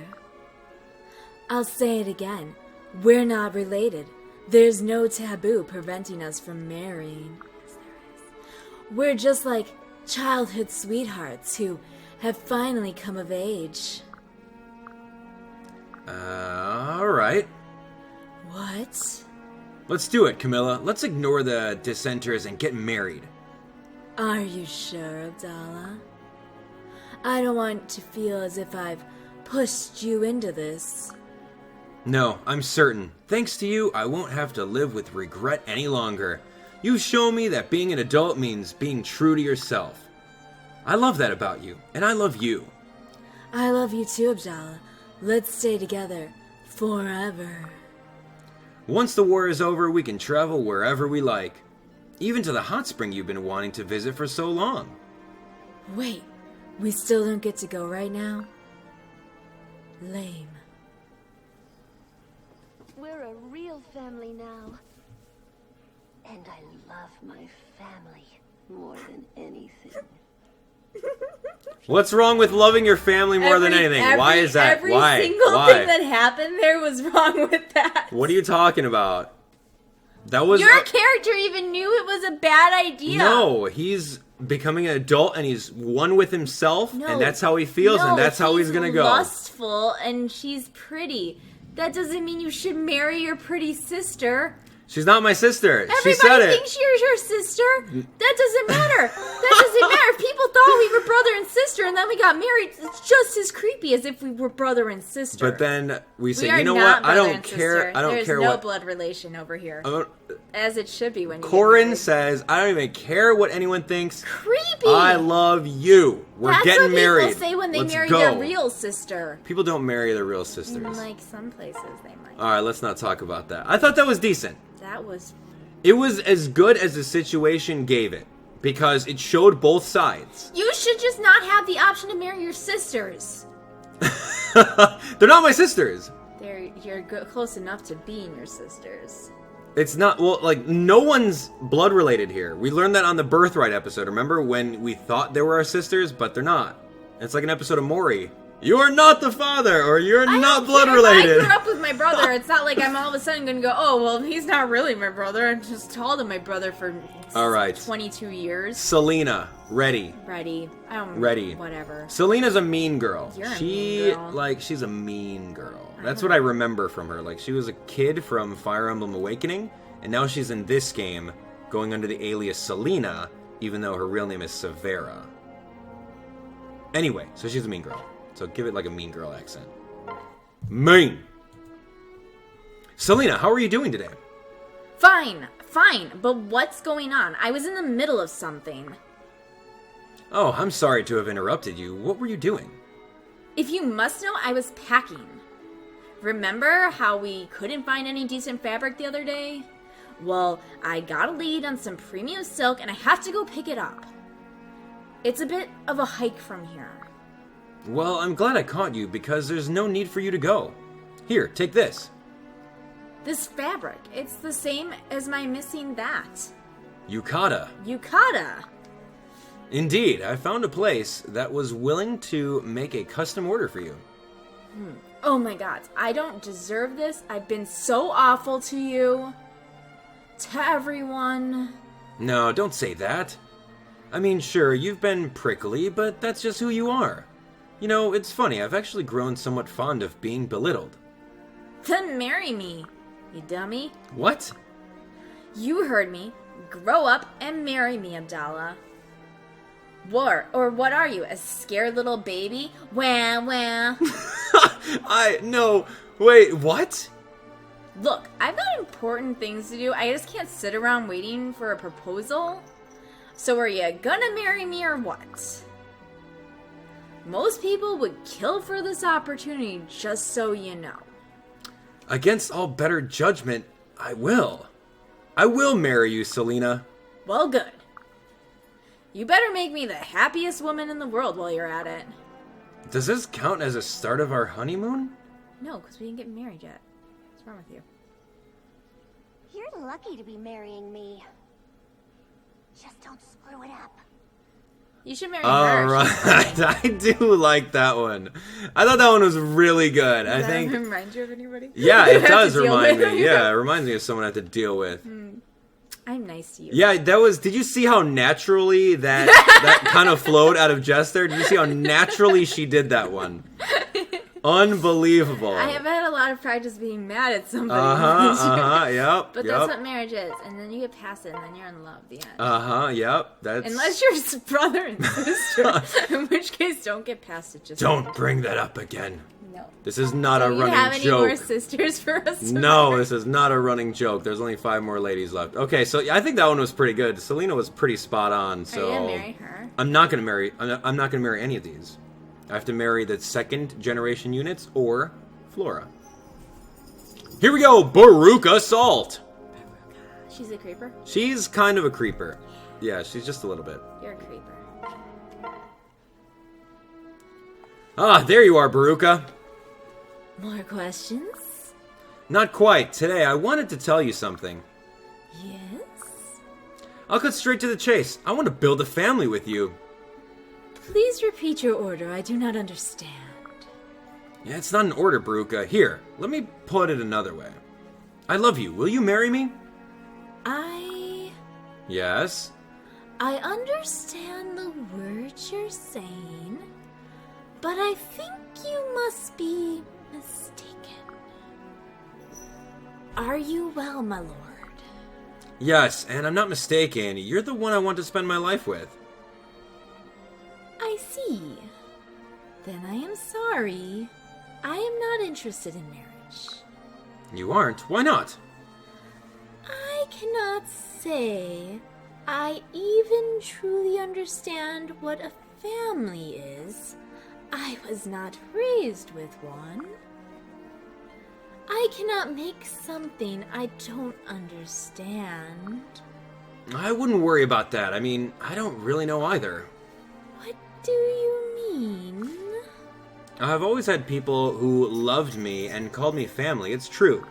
Speaker 4: I'll say it again. We're not related. There's no taboo preventing us from marrying. Yes, there is. We're just like childhood sweethearts who have finally come of age.
Speaker 1: Alright.
Speaker 4: What?
Speaker 1: Let's do it, Camilla. Let's ignore the dissenters and get married.
Speaker 4: Are you sure, Abdallah? I don't want to feel as if I've pushed you into this.
Speaker 1: No, I'm certain. Thanks to you, I won't have to live with regret any longer. You've shown me that being an adult means being true to yourself. I love that about you, and I love you.
Speaker 4: I love you too, Abdallah. Let's stay together forever.
Speaker 1: Once the war is over, we can travel wherever we like. Even to the hot spring you've been wanting to visit for so long.
Speaker 4: Wait, we still don't get to go right now? Lame.
Speaker 3: We're a real family now. And I love my family more than anything.
Speaker 1: What's wrong with loving your family more than anything? Why is that? Why?
Speaker 4: Every single
Speaker 1: Why?
Speaker 4: thing that happened there was wrong with that.
Speaker 1: What are you talking about? That was
Speaker 2: Your character even knew it was a bad idea.
Speaker 1: No, he's becoming an adult and he's one with himself, and that's how he feels, and that's how he's gonna go.
Speaker 2: Lustful and she's pretty. That doesn't mean you should marry your pretty sister.
Speaker 1: She's not my sister.
Speaker 2: Everybody
Speaker 1: She said it.
Speaker 2: thinks you're your sister. That doesn't matter. That doesn't matter. If people thought we were brother and sister and then we got married, it's just as creepy as if we were brother and sister.
Speaker 1: But then we say,
Speaker 2: we are
Speaker 1: you know
Speaker 2: not
Speaker 1: what? I
Speaker 2: brother
Speaker 1: don't
Speaker 2: and
Speaker 1: care.
Speaker 2: sister.
Speaker 1: I don't
Speaker 2: There's
Speaker 1: care
Speaker 2: no
Speaker 1: what.
Speaker 2: blood relation over here.
Speaker 1: I don't-
Speaker 2: As it should be when you get
Speaker 1: Corin
Speaker 2: married.
Speaker 1: says, I don't even care what anyone thinks.
Speaker 2: Creepy.
Speaker 1: I love you. We're
Speaker 2: That's
Speaker 1: getting
Speaker 2: what
Speaker 1: married.
Speaker 2: people say when they
Speaker 1: Let's
Speaker 2: marry
Speaker 1: go.
Speaker 2: their real sister.
Speaker 1: People don't marry their real sisters.
Speaker 2: Like some places they might.
Speaker 1: All right, let's not talk about that. I thought that was decent.
Speaker 2: That was
Speaker 1: It was as good as the situation gave it because it showed both sides.
Speaker 2: You should just not have the option to marry your sisters.
Speaker 1: They're not my sisters.
Speaker 2: You're close enough to being your sisters.
Speaker 1: It's not, well, like, no one's blood related here. We learned that on the Birthright episode. Remember when we thought they were our sisters, but they're not? It's like an episode of Maury. You're not the father, or you're not blood related.
Speaker 2: If I grew up with my brother, it's not like I'm all of a sudden going to go, oh, well, he's not really my brother. I'm just called him my brother for
Speaker 1: All right.
Speaker 2: 22 years.
Speaker 1: Selena, ready.
Speaker 2: Ready.
Speaker 1: Ready.
Speaker 2: Whatever.
Speaker 1: Selena's a mean girl.
Speaker 2: You're a mean girl.
Speaker 1: Like, she's a mean girl. That's what I remember from her. Like, she was a kid from Fire Emblem Awakening, and now she's in this game, going under the alias Selena, even though her real name is Severa. Anyway, so she's a mean girl. So give it like a mean girl accent. Mean! Selena, how are you doing today?
Speaker 2: Fine. But what's going on? I was in the middle of something.
Speaker 1: Oh, I'm sorry to have interrupted you. What were you doing?
Speaker 2: If you must know, I was packing. Remember how we couldn't find any decent fabric the other day? Well, I got a lead on some premium silk and I have to go pick it up. It's a bit of a hike from here.
Speaker 1: Well, I'm glad I caught you because there's no need for you to go. Here, take this.
Speaker 2: This fabric, it's the same as my missing that.
Speaker 1: Yukata.
Speaker 2: Yukata!
Speaker 1: Indeed, I found a place that was willing to make a custom order for you.
Speaker 2: Oh my god, I don't deserve this. I've been so awful to you. To everyone.
Speaker 1: No, don't say that. I mean, sure, you've been prickly, but that's just who you are. You know, it's funny, I've actually grown somewhat fond of being belittled.
Speaker 2: Then marry me, you dummy.
Speaker 1: What?
Speaker 2: You heard me. Grow up and marry me, Abdallah. Or what are you, a scared little baby? Wah, wah.
Speaker 1: No, wait, what?
Speaker 2: Look, I've got important things to do. I just can't sit around waiting for a proposal. So are you gonna marry me or what? Most people would kill for this opportunity, just so you know.
Speaker 1: Against all better judgment, I will. I will marry you, Selena.
Speaker 2: Well, good. You better make me the happiest woman in the world while you're at it.
Speaker 1: Does this count as a start of our honeymoon?
Speaker 2: No, because we didn't get married yet. What's wrong with you?
Speaker 3: You're lucky to be marrying me. Just don't screw it up.
Speaker 4: You should marry
Speaker 1: All
Speaker 4: her.
Speaker 1: right. I do like that one. I thought that one was really good.
Speaker 4: Does
Speaker 1: I think.
Speaker 4: that remind you of anybody?
Speaker 1: Yeah,
Speaker 4: You
Speaker 1: it
Speaker 4: have
Speaker 1: does
Speaker 4: to deal
Speaker 1: remind
Speaker 4: with?
Speaker 1: me. Yeah, it reminds me of someone I have to deal with.
Speaker 4: I'm nice to you.
Speaker 1: Yeah, that was. Did you see how naturally that kind of flowed out of Jess there? Did you see how naturally she did that one? Unbelievable.
Speaker 4: I have had a lot of practice being mad at somebody.
Speaker 1: Yep.
Speaker 4: But that's what marriage is. And then you get past it, and then you're in love. The end.
Speaker 1: Yep. That's.
Speaker 4: Unless you're brother and sister, in which case, don't get past it. Just
Speaker 1: Don't bring that up again.
Speaker 4: No.
Speaker 1: This is not a
Speaker 4: Do you
Speaker 1: running
Speaker 4: have any
Speaker 1: joke.
Speaker 4: more sisters for us? to
Speaker 1: No,
Speaker 4: marry?
Speaker 1: this is not a running joke. There's only 5 more ladies left. Okay, so I think that one was pretty good. Selena was pretty spot on. So
Speaker 4: Are you gonna marry her?
Speaker 1: I'm not gonna marry. I'm not gonna marry any of these. I have to marry the 2nd generation units or Flora. Here we go, Beruka Salt.
Speaker 4: She's a creeper?
Speaker 1: She's kind of a creeper. Yeah, she's just a little bit.
Speaker 4: You're a creeper.
Speaker 1: Ah, there you are, Beruka.
Speaker 4: More questions?
Speaker 1: Not quite. Today, I wanted to tell you something.
Speaker 4: Yes?
Speaker 1: I'll cut straight to the chase. I want to build a family with you.
Speaker 4: Please repeat your order. I do not understand.
Speaker 1: Yeah, it's not an order, Beruka. Here, let me put it another way. I love you. Will you marry me? Yes?
Speaker 4: I understand the words you're saying, but I think you must be mistaken. Are you well, my lord?
Speaker 1: Yes, and I'm not mistaken. You're the one I want to spend my life with.
Speaker 4: I see. Then I am sorry. I am not interested in marriage.
Speaker 1: You aren't? Why not?
Speaker 4: I cannot say I even truly understand what a family is. I was not raised with one. I cannot make something I don't understand.
Speaker 1: I wouldn't worry about that. I mean, I don't really know either.
Speaker 4: What do you mean?
Speaker 1: I've always had people who loved me and called me family. It's true.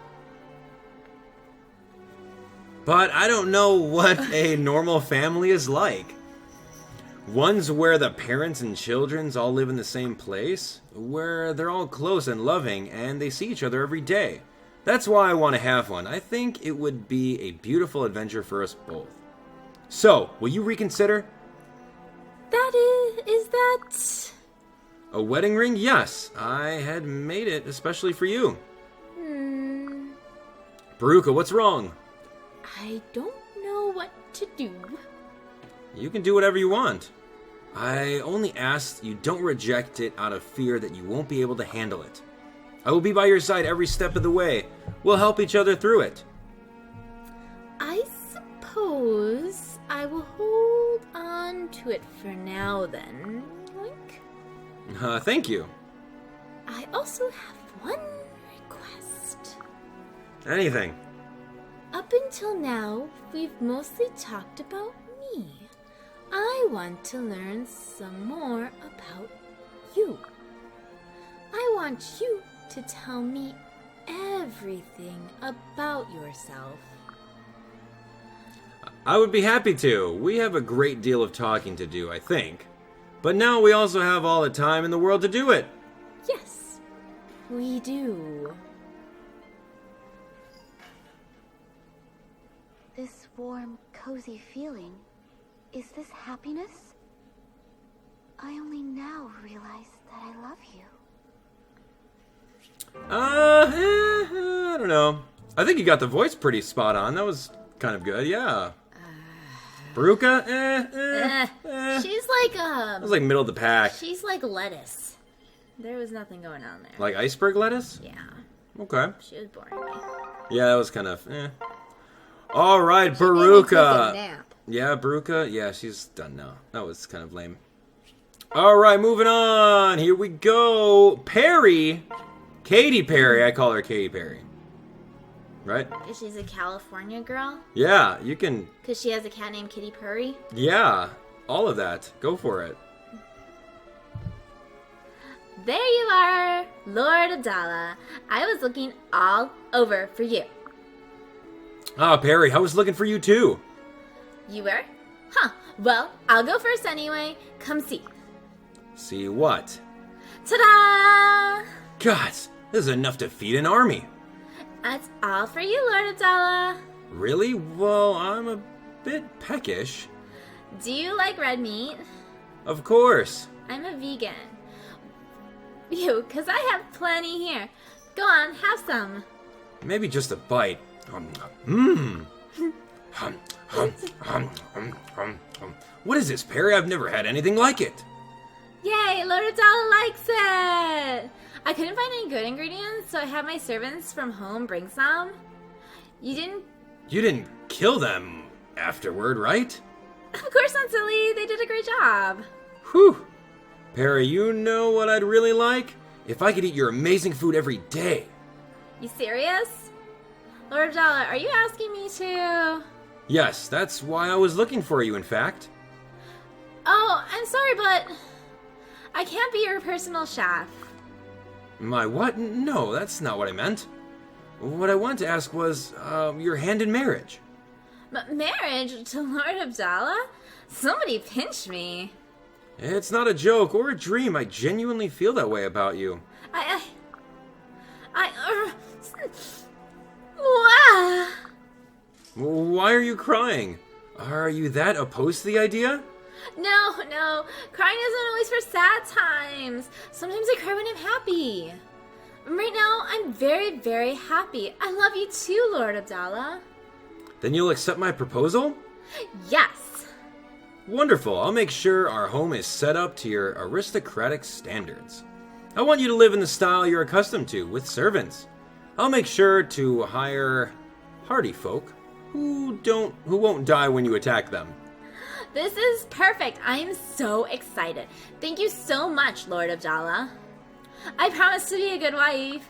Speaker 1: But I don't know what a normal family is like. Ones where the parents and children all live in the same place, where they're all close and loving and they see each other every day. That's why I want to have one. I think it would be a beautiful adventure for us both. So, will you reconsider?
Speaker 4: Is that...
Speaker 1: A wedding ring? Yes. I had made it especially for you. Beruka, what's wrong?
Speaker 4: I don't know what to do.
Speaker 1: You can do whatever you want. I only ask you don't reject it out of fear that you won't be able to handle it. I will be by your side every step of the way. We'll help each other through it.
Speaker 4: I suppose I will hold on to it for now then. Yoink.
Speaker 1: Thank you.
Speaker 4: I also have one request.
Speaker 1: Anything.
Speaker 4: Up until now, we've mostly talked about me. I want to learn some more about you. I want you to tell me everything about yourself.
Speaker 1: I would be happy to. We have a great deal of talking to do, I think. But now we also have all the time in the world to do it.
Speaker 4: Yes, we do.
Speaker 3: This warm, cozy feeling, is this happiness? I only now realize that I love you.
Speaker 1: I don't know. I think you got the voice pretty spot on. That was kind of good, yeah. Beruka?
Speaker 4: She's like,
Speaker 1: That was like middle of the pack.
Speaker 4: she's like lettuce. There was nothing going on there.
Speaker 1: Like iceberg lettuce?
Speaker 4: Yeah,
Speaker 1: Okay.
Speaker 4: she was boring me.
Speaker 1: Yeah, that was kind of, All right,
Speaker 4: She made me take a
Speaker 1: Beruka.
Speaker 4: nap.
Speaker 1: Yeah, Beruka. Yeah, she's done now. That was kind of lame. All right, moving on. Here we go. Peri. Katy Perry. I call her Katy Perry. Right?
Speaker 4: Because she's a California girl?
Speaker 1: Yeah, you can.
Speaker 4: Because she has a cat named Kitty Purry?
Speaker 1: Yeah, all of that. Go for it.
Speaker 4: There you are, Lord Abdallah. I was looking all over for you.
Speaker 1: Ah, Peri, I was looking for you too.
Speaker 4: You were? Huh.
Speaker 2: Well, I'll go first anyway. Come see.
Speaker 1: See what?
Speaker 2: Ta-da!
Speaker 1: Gods, this is enough to feed an army.
Speaker 2: That's all for you, Lord Abdallah.
Speaker 1: Really? Well, I'm a bit peckish.
Speaker 2: Do you like red meat?
Speaker 1: Of course.
Speaker 2: I'm a vegan. You, 'cause I have plenty here. Go on, have some.
Speaker 1: Maybe just a bite. Mmm. What is this, Peri? I've never had anything like it.
Speaker 2: Yay, Lord Abdallah likes it! I couldn't find any good ingredients, so I had my servants from home bring some. You didn't
Speaker 1: kill them afterward, right?
Speaker 2: Of course not, silly. They did a great job.
Speaker 1: Whew. Peri, you know what I'd really like? If I could eat your amazing food every day.
Speaker 2: You serious? Lord Abdallah, are you asking me to?
Speaker 1: Yes, that's why I was looking for you, in fact.
Speaker 2: Oh, I'm sorry, but I can't be your personal chef.
Speaker 1: My what? No, that's not what I meant. What I wanted to ask was, your hand in marriage.
Speaker 2: Marriage to Lord Abdallah? Somebody pinch me.
Speaker 1: It's not a joke or a dream. I genuinely feel that way about you.
Speaker 2: Wow.
Speaker 1: Why are you crying? Are you that opposed to the idea?
Speaker 2: No. Crying isn't always for sad times. Sometimes I cry when I'm happy. Right now, I'm very, very happy. I love you too, Lord Abdallah.
Speaker 1: Then you'll accept my proposal?
Speaker 2: Yes.
Speaker 1: Wonderful. I'll make sure our home is set up to your aristocratic standards. I want you to live in the style you're accustomed to, with servants. I'll make sure to hire hardy folk who won't die when you attack them.
Speaker 2: This is perfect. I am so excited. Thank you so much, Lord Abdallah. I promise to be a good wife.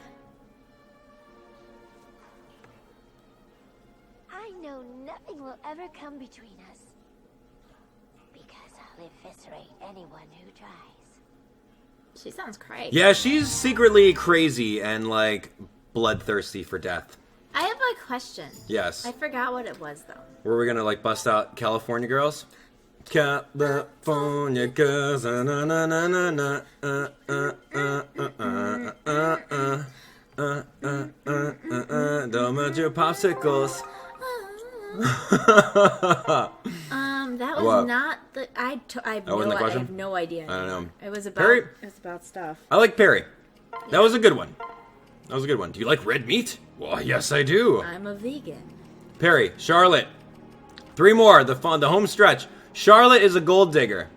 Speaker 3: I know nothing will ever come between us. Because I'll eviscerate anyone who tries.
Speaker 2: She sounds crazy.
Speaker 1: Yeah, she's secretly crazy and, bloodthirsty for death.
Speaker 2: I have a question.
Speaker 1: Yes.
Speaker 2: I forgot what it was, though.
Speaker 1: Were we gonna, bust out California Girls? California girls, na na na na na, don't melt your popsicles.
Speaker 2: That was
Speaker 1: What?
Speaker 2: not the. I
Speaker 1: wasn't the
Speaker 2: I
Speaker 1: question?
Speaker 2: have no idea.
Speaker 1: I don't know.
Speaker 2: It was
Speaker 1: Peri?
Speaker 2: about stuff.
Speaker 1: I like Peri. That was a good one. Do you like red meat? Well, yes, I do.
Speaker 2: I'm a vegan.
Speaker 1: Peri, Charlotte. 3 more. The home stretch. Charlotte is a gold digger.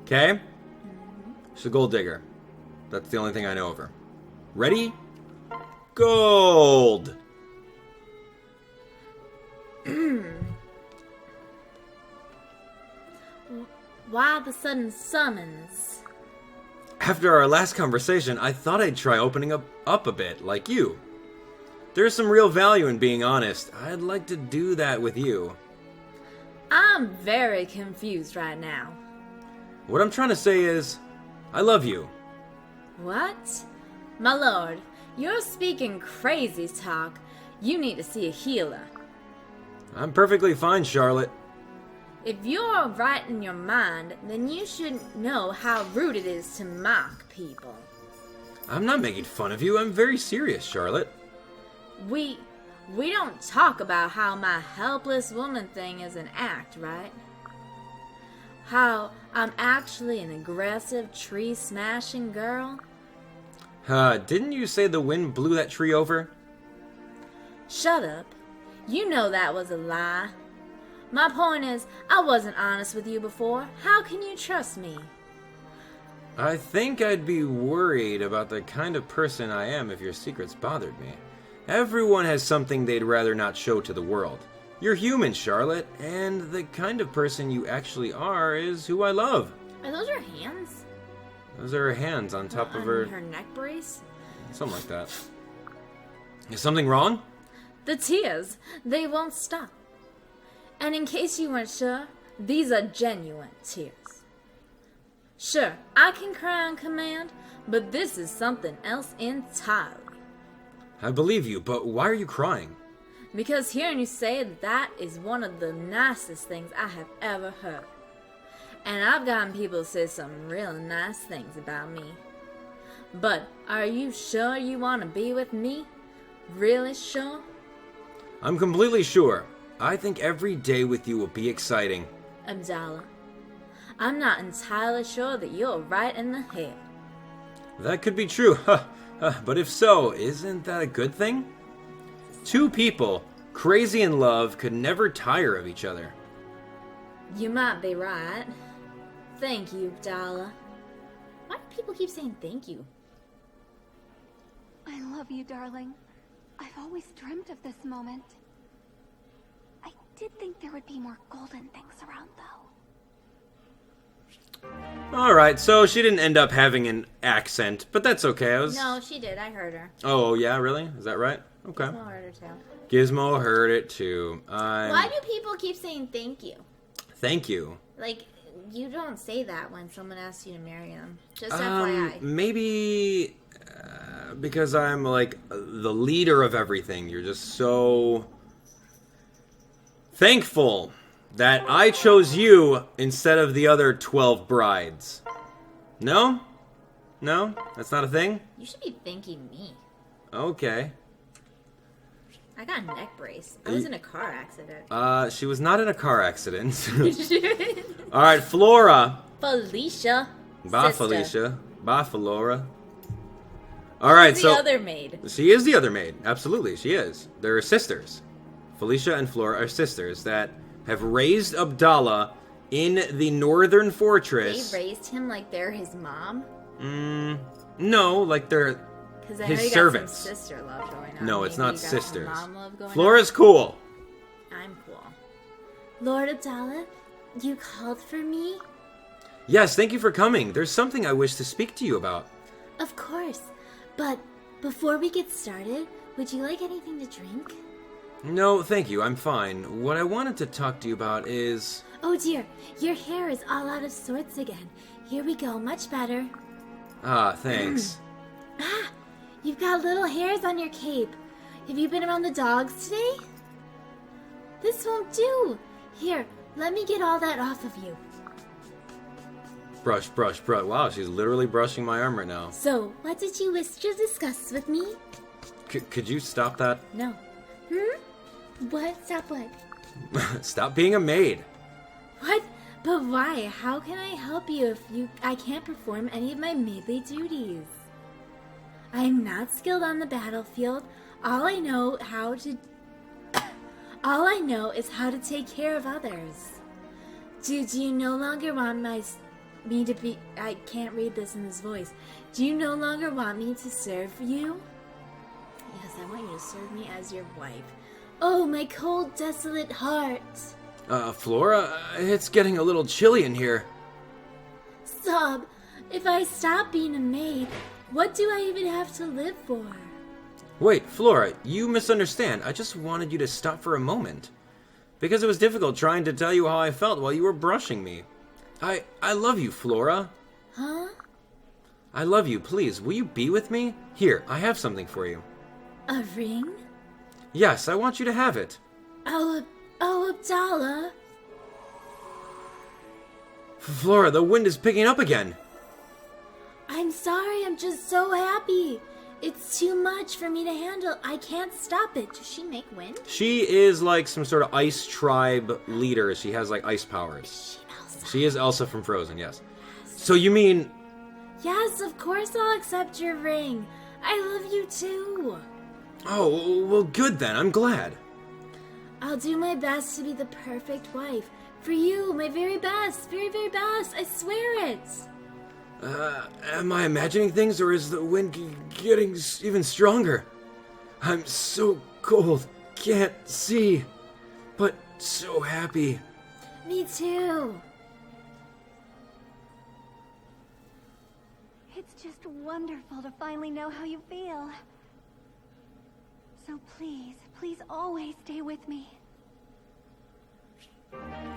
Speaker 1: Okay? She's a gold digger. That's the only thing I know of her. Ready? Gold!
Speaker 2: Why the sudden summons?
Speaker 1: After our last conversation, I thought I'd try opening up a bit, like you. There's some real value in being honest. I'd like to do that with you.
Speaker 2: I'm very confused right now.
Speaker 1: What I'm trying to say is, I love you.
Speaker 2: What? My lord, you're speaking crazy talk. You need to see a healer.
Speaker 1: I'm perfectly fine, Charlotte.
Speaker 2: If you're right in your mind, then you should know how rude it is to mock people.
Speaker 1: I'm not making fun of you. I'm very serious, Charlotte.
Speaker 2: We don't talk about how my helpless woman thing is an act, right? How I'm actually an aggressive tree-smashing girl?
Speaker 1: Didn't you say the wind blew that tree over?
Speaker 2: Shut up. You know that was a lie. My point is, I wasn't honest with you before. How can you trust me?
Speaker 1: I think I'd be worried about the kind of person I am if your secrets bothered me. Everyone has something they'd rather not show to the world. You're human, Charlotte, and the kind of person you actually are is who I love.
Speaker 2: Are those her hands?
Speaker 1: Those are her hands on top of her...
Speaker 2: her neck brace?
Speaker 1: Something like that. Is something wrong?
Speaker 2: The tears, they won't stop. And in case you weren't sure, these are genuine tears. Sure, I can cry on command, but this is something else entirely.
Speaker 1: I believe you, but why are you crying?
Speaker 4: Because hearing you say that is one of the nicest things I have ever heard. And I've gotten people to say some real nice things about me. But are you sure you want to be with me? Really sure?
Speaker 1: I'm completely sure. I think every day with you will be exciting.
Speaker 4: Abdallah, I'm not entirely sure that you're right in the head.
Speaker 1: That could be true, but if so, isn't that a good thing? Two people, crazy in love, could never tire of each other.
Speaker 4: You might be right. Thank you, Abdallah.
Speaker 2: Why do people keep saying thank you?
Speaker 3: I love you, darling. I've always dreamt of this moment. I did think there would be more golden things around, though.
Speaker 1: Alright, so she didn't end up having an accent, but that's okay.
Speaker 4: No, she did. I heard her.
Speaker 1: Oh, yeah, really? Is that right? Okay.
Speaker 4: Gizmo heard her too.
Speaker 1: Gizmo heard it too.
Speaker 2: Why do people keep saying thank you?
Speaker 1: Thank you.
Speaker 2: Like, you don't say that when someone asks you to marry them. Just FYI.
Speaker 1: Maybe because I'm like the leader of everything. You're just so thankful that I chose you instead of the other 12 brides. No? No? That's not a thing?
Speaker 2: You should be thanking me.
Speaker 1: Okay.
Speaker 2: I got a neck brace. I was in a car accident.
Speaker 1: She was not in a car accident. Alright, Flora.
Speaker 2: Felicia.
Speaker 1: Bye,
Speaker 2: Sister.
Speaker 1: Felicia. Bye, Flora. Alright, so...
Speaker 4: The other maid.
Speaker 1: She is the other maid. Absolutely, she is. They're sisters. Felicia and Flora are sisters that have raised Abdallah in the northern fortress.
Speaker 2: They raised him like they're his mom?
Speaker 1: No, like they're
Speaker 2: Because I
Speaker 1: his
Speaker 2: know you
Speaker 1: servants.
Speaker 2: got some sister love going on.
Speaker 1: No, it's
Speaker 2: Maybe
Speaker 1: not
Speaker 2: you got
Speaker 1: sisters.
Speaker 2: some mom love going
Speaker 1: Flora's cool.
Speaker 2: on. I'm cool. Lord Abdallah, you called for me?
Speaker 1: Yes, thank you for coming. There's something I wish to speak to you about.
Speaker 2: Of course. But before we get started, would you like anything to drink?
Speaker 1: No, thank you. I'm fine. What I wanted to talk to you about is...
Speaker 2: Oh dear, your hair is all out of sorts again. Here we go, much better.
Speaker 1: Ah, thanks.
Speaker 2: You've got little hairs on your cape. Have you been around the dogs today? This won't do. Here, let me get all that off of you.
Speaker 1: Brush, brush, brush. Wow, she's literally brushing my arm right now.
Speaker 2: So, what did you wish to discuss with me?
Speaker 1: Could you stop that?
Speaker 2: No. What? Stop what?
Speaker 1: Stop being a maid.
Speaker 2: What? But why? How can I help you if I can't perform any of my maidly duties? I am not skilled on the battlefield. All I know is how to take care of others. Do you no longer want me to be... I can't read this in his voice. Do you no longer want me to serve you? Yes, I want you to serve me as your wife. Oh, my cold, desolate heart.
Speaker 1: Flora, it's getting a little chilly in here.
Speaker 2: Stop. If I stop being a maid, what do I even have to live for?
Speaker 1: Wait, Flora, you misunderstand. I just wanted you to stop for a moment. Because it was difficult trying to tell you how I felt while you were brushing me. I love you, Flora.
Speaker 2: Huh?
Speaker 1: I love you. Please, will you be with me? Here, I have something for you.
Speaker 2: A ring?
Speaker 1: Yes, I want you to have it.
Speaker 2: Oh, Abdallah.
Speaker 1: Flora, the wind is picking up again.
Speaker 2: I'm sorry, I'm just so happy. It's too much for me to handle. I can't stop it. Does she make wind?
Speaker 1: She is like some sort of ice tribe leader. She has like ice powers.
Speaker 2: Is she Elsa?
Speaker 1: She is Elsa from Frozen, yes. So you mean...
Speaker 2: Yes, of course I'll accept your ring. I love you too.
Speaker 1: Oh, well good then. I'm glad.
Speaker 2: I'll do my best to be the perfect wife. For you, my very best. Very, very best. I swear it.
Speaker 1: Am I imagining things, or is the wind getting even stronger? I'm so cold, can't see, but so happy.
Speaker 2: Me too.
Speaker 3: It's just wonderful to finally know how you feel. So please, please always stay with me.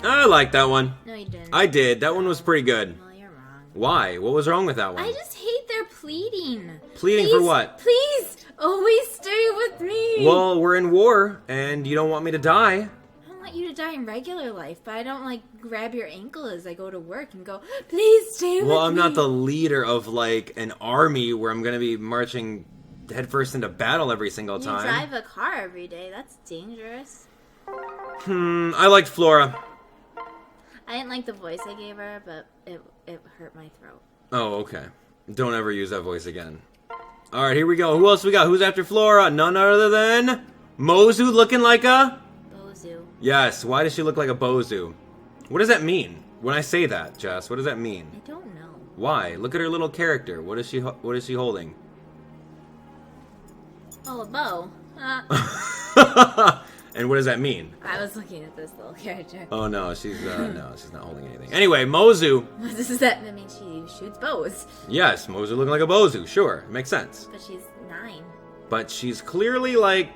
Speaker 1: I like that one.
Speaker 2: No, you didn't.
Speaker 1: I did. That one was pretty good.
Speaker 2: Well, you're wrong.
Speaker 1: Why? What was wrong with that one?
Speaker 2: I just hate their pleading.
Speaker 1: Pleading
Speaker 2: Please,
Speaker 1: for what?
Speaker 2: Please, always stay with me.
Speaker 1: Well, we're in war, and you don't want me to die.
Speaker 4: I don't want you to die in regular life, but I don't, like, grab your ankle as I go to work and go, please stay with me.
Speaker 1: Well, I'm not the leader of, like, an army where I'm going to be marching headfirst into battle every single time.
Speaker 4: You drive a car every day. That's dangerous.
Speaker 1: I liked Flora.
Speaker 4: I didn't like the voice I gave her, but it hurt my throat.
Speaker 1: Oh, okay. Don't ever use that voice again. Alright, here we go. Who else we got? Who's after Flora? None other than Mozu looking like a...
Speaker 4: Bozu.
Speaker 1: Yes, why does she look like a Bozu? What does that mean? When I say that, Jess, what does that mean?
Speaker 4: I don't know.
Speaker 1: Why? Look at her little character. What is she holding?
Speaker 4: Oh, a bow.
Speaker 1: And what does that mean?
Speaker 4: I was looking at this little character.
Speaker 1: Oh no, she's not holding anything. Anyway, Mozu.
Speaker 4: What does that mean? She shoots bows.
Speaker 1: Yes, Mozu looking like a Bozu. Sure, it makes sense.
Speaker 4: But she's 9.
Speaker 1: But she's clearly like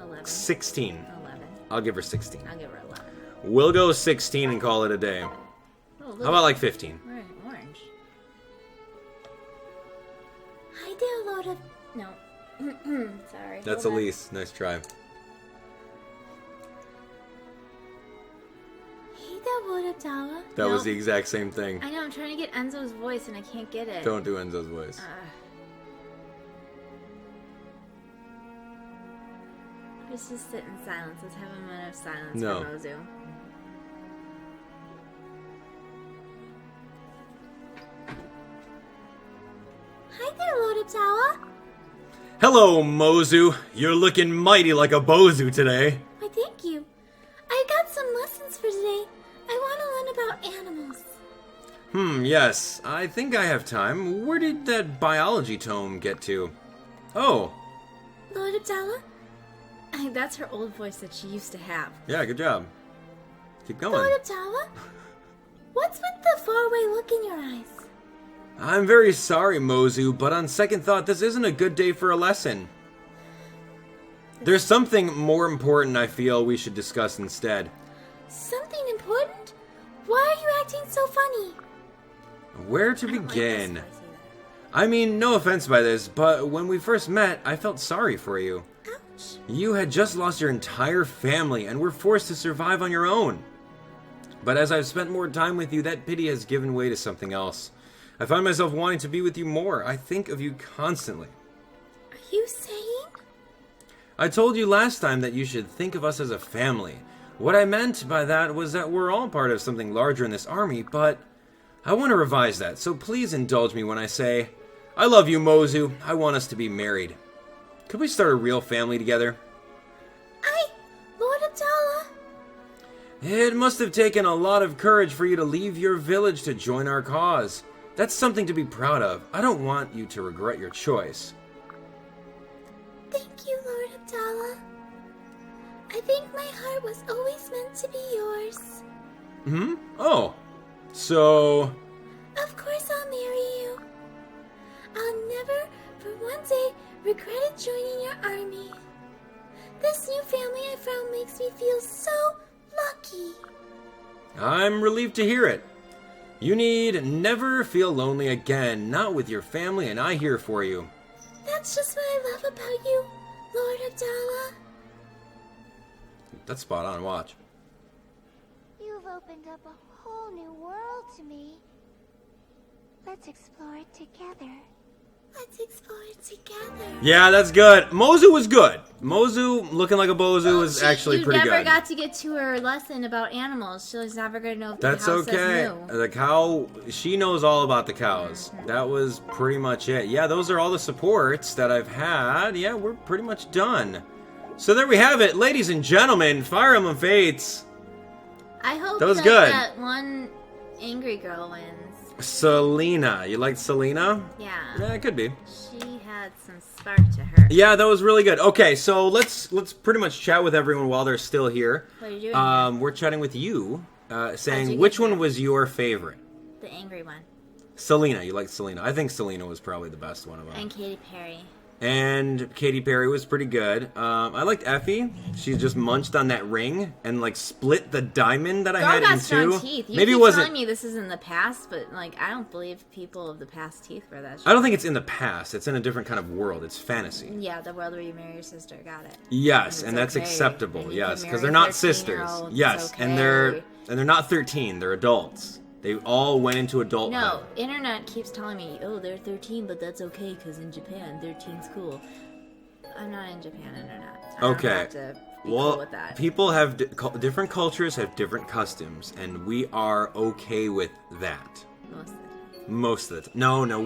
Speaker 4: 11.
Speaker 1: 16.
Speaker 4: 11.
Speaker 1: I'll give her 16.
Speaker 4: I'll give her 11.
Speaker 1: We'll go 16 and call it a day.
Speaker 4: Oh,
Speaker 1: How about like 15?
Speaker 4: We're in orange.
Speaker 2: Hi there, Lord of...
Speaker 4: No. Sorry.
Speaker 1: That's
Speaker 4: Hold on.
Speaker 1: Elise. Nice try.
Speaker 2: Hey there, Lord Abdallah.
Speaker 1: That was
Speaker 4: Nope.
Speaker 1: the exact same thing.
Speaker 4: I know, I'm trying to get Enzo's voice and I can't get it.
Speaker 1: Don't do Enzo's voice.
Speaker 4: Let's just sit in silence. Let's have a moment of silence
Speaker 1: No.
Speaker 4: for Mozu.
Speaker 2: Hi there, Lord Abdallah.
Speaker 1: Hello, Mozu. You're looking mighty like a Bozu today.
Speaker 2: Why, thank you. I got some lessons for today. I want to learn about animals.
Speaker 1: Yes. I think I have time. Where did that biology tome get to? Oh,
Speaker 2: Lord Abdallah?
Speaker 4: That's her old voice that she used to have.
Speaker 1: yeah, good job. Keep
Speaker 2: Lord
Speaker 1: going.
Speaker 2: Abdallah? What's with the faraway look in your eyes?
Speaker 1: I'm very sorry, Mozu, but on second thought, this isn't a good day for a lesson. There's something more important I feel we should discuss instead.
Speaker 2: Something important? Why are you acting so funny?
Speaker 1: Where to
Speaker 4: I don't like
Speaker 1: begin?
Speaker 4: this voice either.
Speaker 1: I mean, no offense by this, but when we first met, I felt sorry for you.
Speaker 2: Ouch.
Speaker 1: You had just lost your entire family and were forced to survive on your own. But as I've spent more time with you, that pity has given way to something else. I find myself wanting to be with you more. I think of you constantly.
Speaker 2: Are you saying?
Speaker 1: I told you last time that you should think of us as a family. What I meant by that was that we're all part of something larger in this army, but I want to revise that, so please indulge me when I say, I love you, Mozu. I want us to be married. Could we start a real family together?
Speaker 2: Lord Abdallah?
Speaker 1: It must have taken a lot of courage for you to leave your village to join our cause. That's something to be proud of. I don't want you to regret your choice.
Speaker 2: Thank you, Lord Abdallah. I think my heart was always meant to be yours.
Speaker 1: Oh. So...
Speaker 2: Of course I'll marry you. I'll never, for one day, regretted joining your army. This new family I found makes me feel so lucky.
Speaker 1: I'm relieved to hear it. You need never feel lonely again, not with your family, and I here for you.
Speaker 2: That's just what I love about you, Lord Abdallah.
Speaker 1: That's spot on, watch.
Speaker 3: You've opened up a whole new world to me. Let's explore it together.
Speaker 2: Let's explore it together.
Speaker 1: Yeah, that's good. Mozu was good. Mozu, looking like a Bozu, was actually pretty
Speaker 4: You never
Speaker 1: good.
Speaker 4: got to get to her lesson about animals. She's never going to know if
Speaker 1: That's
Speaker 4: the house
Speaker 1: okay.
Speaker 4: says moo.
Speaker 1: The cow, she knows all about the cows. That was pretty much it. Yeah, those are all the supports that I've had. Yeah, we're pretty much done. So there we have it, ladies and gentlemen. Fire Emblem Fates.
Speaker 4: I hope
Speaker 1: That was
Speaker 4: that,
Speaker 1: good.
Speaker 4: that one angry girl wins.
Speaker 1: Selena. You liked Selena?
Speaker 4: Yeah.
Speaker 1: Yeah, it could be.
Speaker 4: She had some spark to her.
Speaker 1: Yeah, that was really good. Okay, so let's pretty much chat with everyone while they're still here.
Speaker 4: What are you doing?
Speaker 1: We're chatting with you,
Speaker 4: How'd
Speaker 1: saying
Speaker 4: you
Speaker 1: which
Speaker 4: get
Speaker 1: one
Speaker 4: here?
Speaker 1: was your favorite?
Speaker 4: The angry one.
Speaker 1: Selena. You liked Selena. I think Selena was probably the best one of them.
Speaker 4: And Katy Perry.
Speaker 1: And Katy Perry was pretty good. I liked Effie. She just munched on that ring and like split the diamond that I had
Speaker 4: got
Speaker 1: in
Speaker 4: strong
Speaker 1: two.
Speaker 4: teeth. You
Speaker 1: Maybe
Speaker 4: keep
Speaker 1: it wasn't.
Speaker 4: telling me this is in the past, but like I don't believe people of the past teeth were that
Speaker 1: I
Speaker 4: strong.
Speaker 1: don't think it's in the past. It's in a different kind of world. It's fantasy.
Speaker 4: Yeah, the world where you marry your sister. Got it.
Speaker 1: Yes,
Speaker 4: And
Speaker 1: and
Speaker 4: it's
Speaker 1: that's
Speaker 4: okay.
Speaker 1: acceptable.
Speaker 4: And you
Speaker 1: Yes,
Speaker 4: can
Speaker 1: because
Speaker 4: marry
Speaker 1: they're not sisters.
Speaker 4: 13-year-olds.
Speaker 1: Yes,
Speaker 4: It's
Speaker 1: and
Speaker 4: okay.
Speaker 1: they're not 13. They're adults. They all went into adulthood.
Speaker 4: No, internet keeps telling me, oh, they're 13, but that's okay because in Japan, 13's cool. I'm not in Japan, internet. I
Speaker 1: Okay.
Speaker 4: don't have to be
Speaker 1: Well,
Speaker 4: cool with that.
Speaker 1: people have different cultures have different customs, and we are okay with that. Most of the time. No,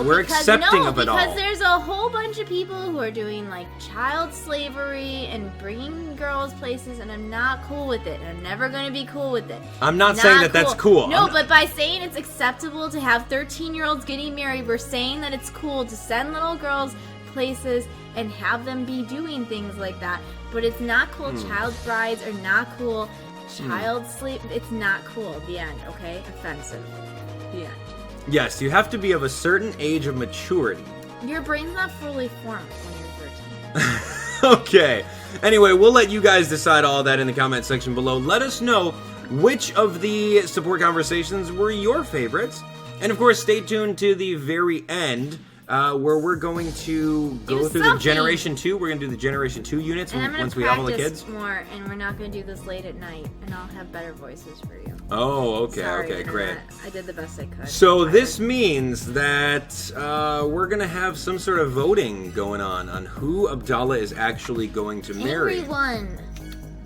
Speaker 1: we're accepting of it all.
Speaker 4: Because there's a whole bunch of people who are doing like child slavery and bringing girls places, and I'm not cool with it. And I'm never going to be cool with it.
Speaker 1: I'm not saying that that's cool.
Speaker 4: No, but by saying it's acceptable to have 13-year-olds getting married, we're saying that it's cool to send little girls places and have them be doing things like that. But it's not cool. Child brides are not cool. Child slave, it's not cool. The end, okay? Offensive. The end.
Speaker 1: Yes, you have to be of a certain age of maturity.
Speaker 4: Your brain's not fully formed when you're 13.
Speaker 1: Okay. Anyway, we'll let you guys decide all that in the comment section below. Let us know which of the support conversations were your favorites. And of course, stay tuned to the very end, where we're going to go through the Generation 2. We're going to do the Generation 2 units
Speaker 4: And I'm gonna
Speaker 1: once we have all the
Speaker 4: practice
Speaker 1: kids.
Speaker 4: more, and we're not going to do this late at night, and I'll have better voices for you.
Speaker 1: Oh, okay,
Speaker 4: Sorry,
Speaker 1: okay, great.
Speaker 4: Internet. I did the best I could.
Speaker 1: So
Speaker 4: I'm
Speaker 1: this
Speaker 4: tired.
Speaker 1: means that we're going to have some sort of voting going on who Abdallah is actually going to marry.
Speaker 4: Everyone.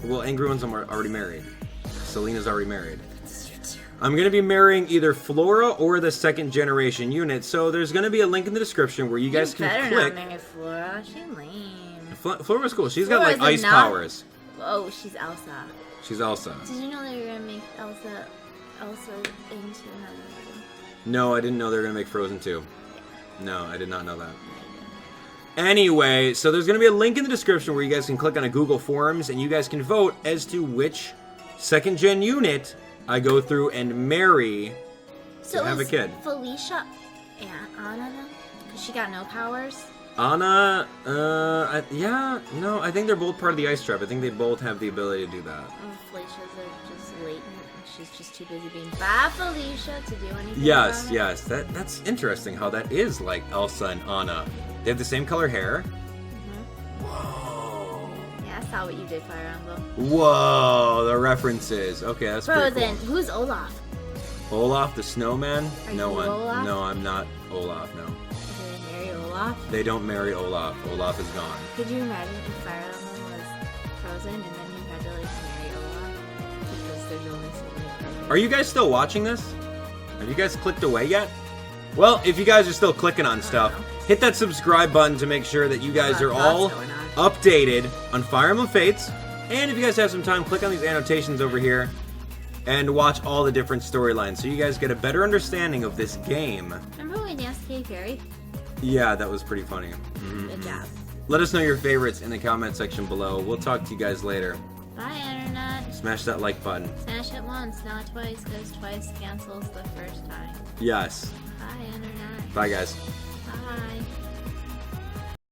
Speaker 1: Well, Angry One's already married. Selena's already married. I'm going to be marrying either Flora or the second generation unit, so there's going to be a link in the description where you guys can
Speaker 4: better
Speaker 1: click.
Speaker 4: not marry Flora. She's lame.
Speaker 1: Flora's cool. She's got like
Speaker 4: Flora's
Speaker 1: ice
Speaker 4: not-
Speaker 1: powers.
Speaker 4: Oh, she's Elsa.
Speaker 1: She's Elsa.
Speaker 4: Did you know they were going to make Elsa into another movie?
Speaker 1: No, I didn't know they were going to make Frozen 2. No, I did not know that. Anyway, so there's going to be a link in the description where you guys can click on a Google Forms and you guys can vote as to which second gen unit I go through and marry to have a kid.
Speaker 2: Felicia and Anna then?
Speaker 4: Because she got no powers?
Speaker 1: Anna, I think they're both part of the Ice Tribe. I think they both have the ability to do that.
Speaker 4: Oh, Felicia's are just latent. She's just too busy being bad Felicia to do anything
Speaker 1: Yes,
Speaker 4: about it.
Speaker 1: yes. That's interesting how that is like Elsa and Anna. They have the same color hair. Whoa.
Speaker 4: Yeah, I saw what you did, Fire Emblem.
Speaker 1: Whoa, the references. Okay, that's pretty
Speaker 4: Frozen.
Speaker 1: cool.
Speaker 4: Who's Olaf?
Speaker 1: Olaf the snowman?
Speaker 4: Are
Speaker 1: No
Speaker 4: you
Speaker 1: one.
Speaker 4: Olaf?
Speaker 1: No, I'm not Olaf, no.
Speaker 4: Did they marry Olaf?
Speaker 1: They don't marry Olaf. Olaf is gone.
Speaker 4: Could you imagine if Fire Emblem was Frozen and then you had to like marry Olaf? Because there's only so many characters.
Speaker 1: Are you guys still watching this? Have you guys clicked away yet? Well, if you guys are still clicking on stuff, hit that subscribe button to make sure that you guys are all
Speaker 4: What's going on?
Speaker 1: updated on Fire Emblem Fates. And if you guys have some time, click on these annotations over here and watch all the different storylines so you guys get a better understanding of this game.
Speaker 4: Remember when we danced Katy Perry?
Speaker 1: Yeah, that was pretty funny.
Speaker 4: Good job.
Speaker 1: Let us know your favorites in the comment section below. We'll talk to you guys later.
Speaker 4: Bye, Internet.
Speaker 1: Smash that like button.
Speaker 4: Smash it once, not twice, because twice cancels the first time.
Speaker 1: Yes.
Speaker 4: Bye, Internet.
Speaker 1: Bye, guys.
Speaker 4: Bye.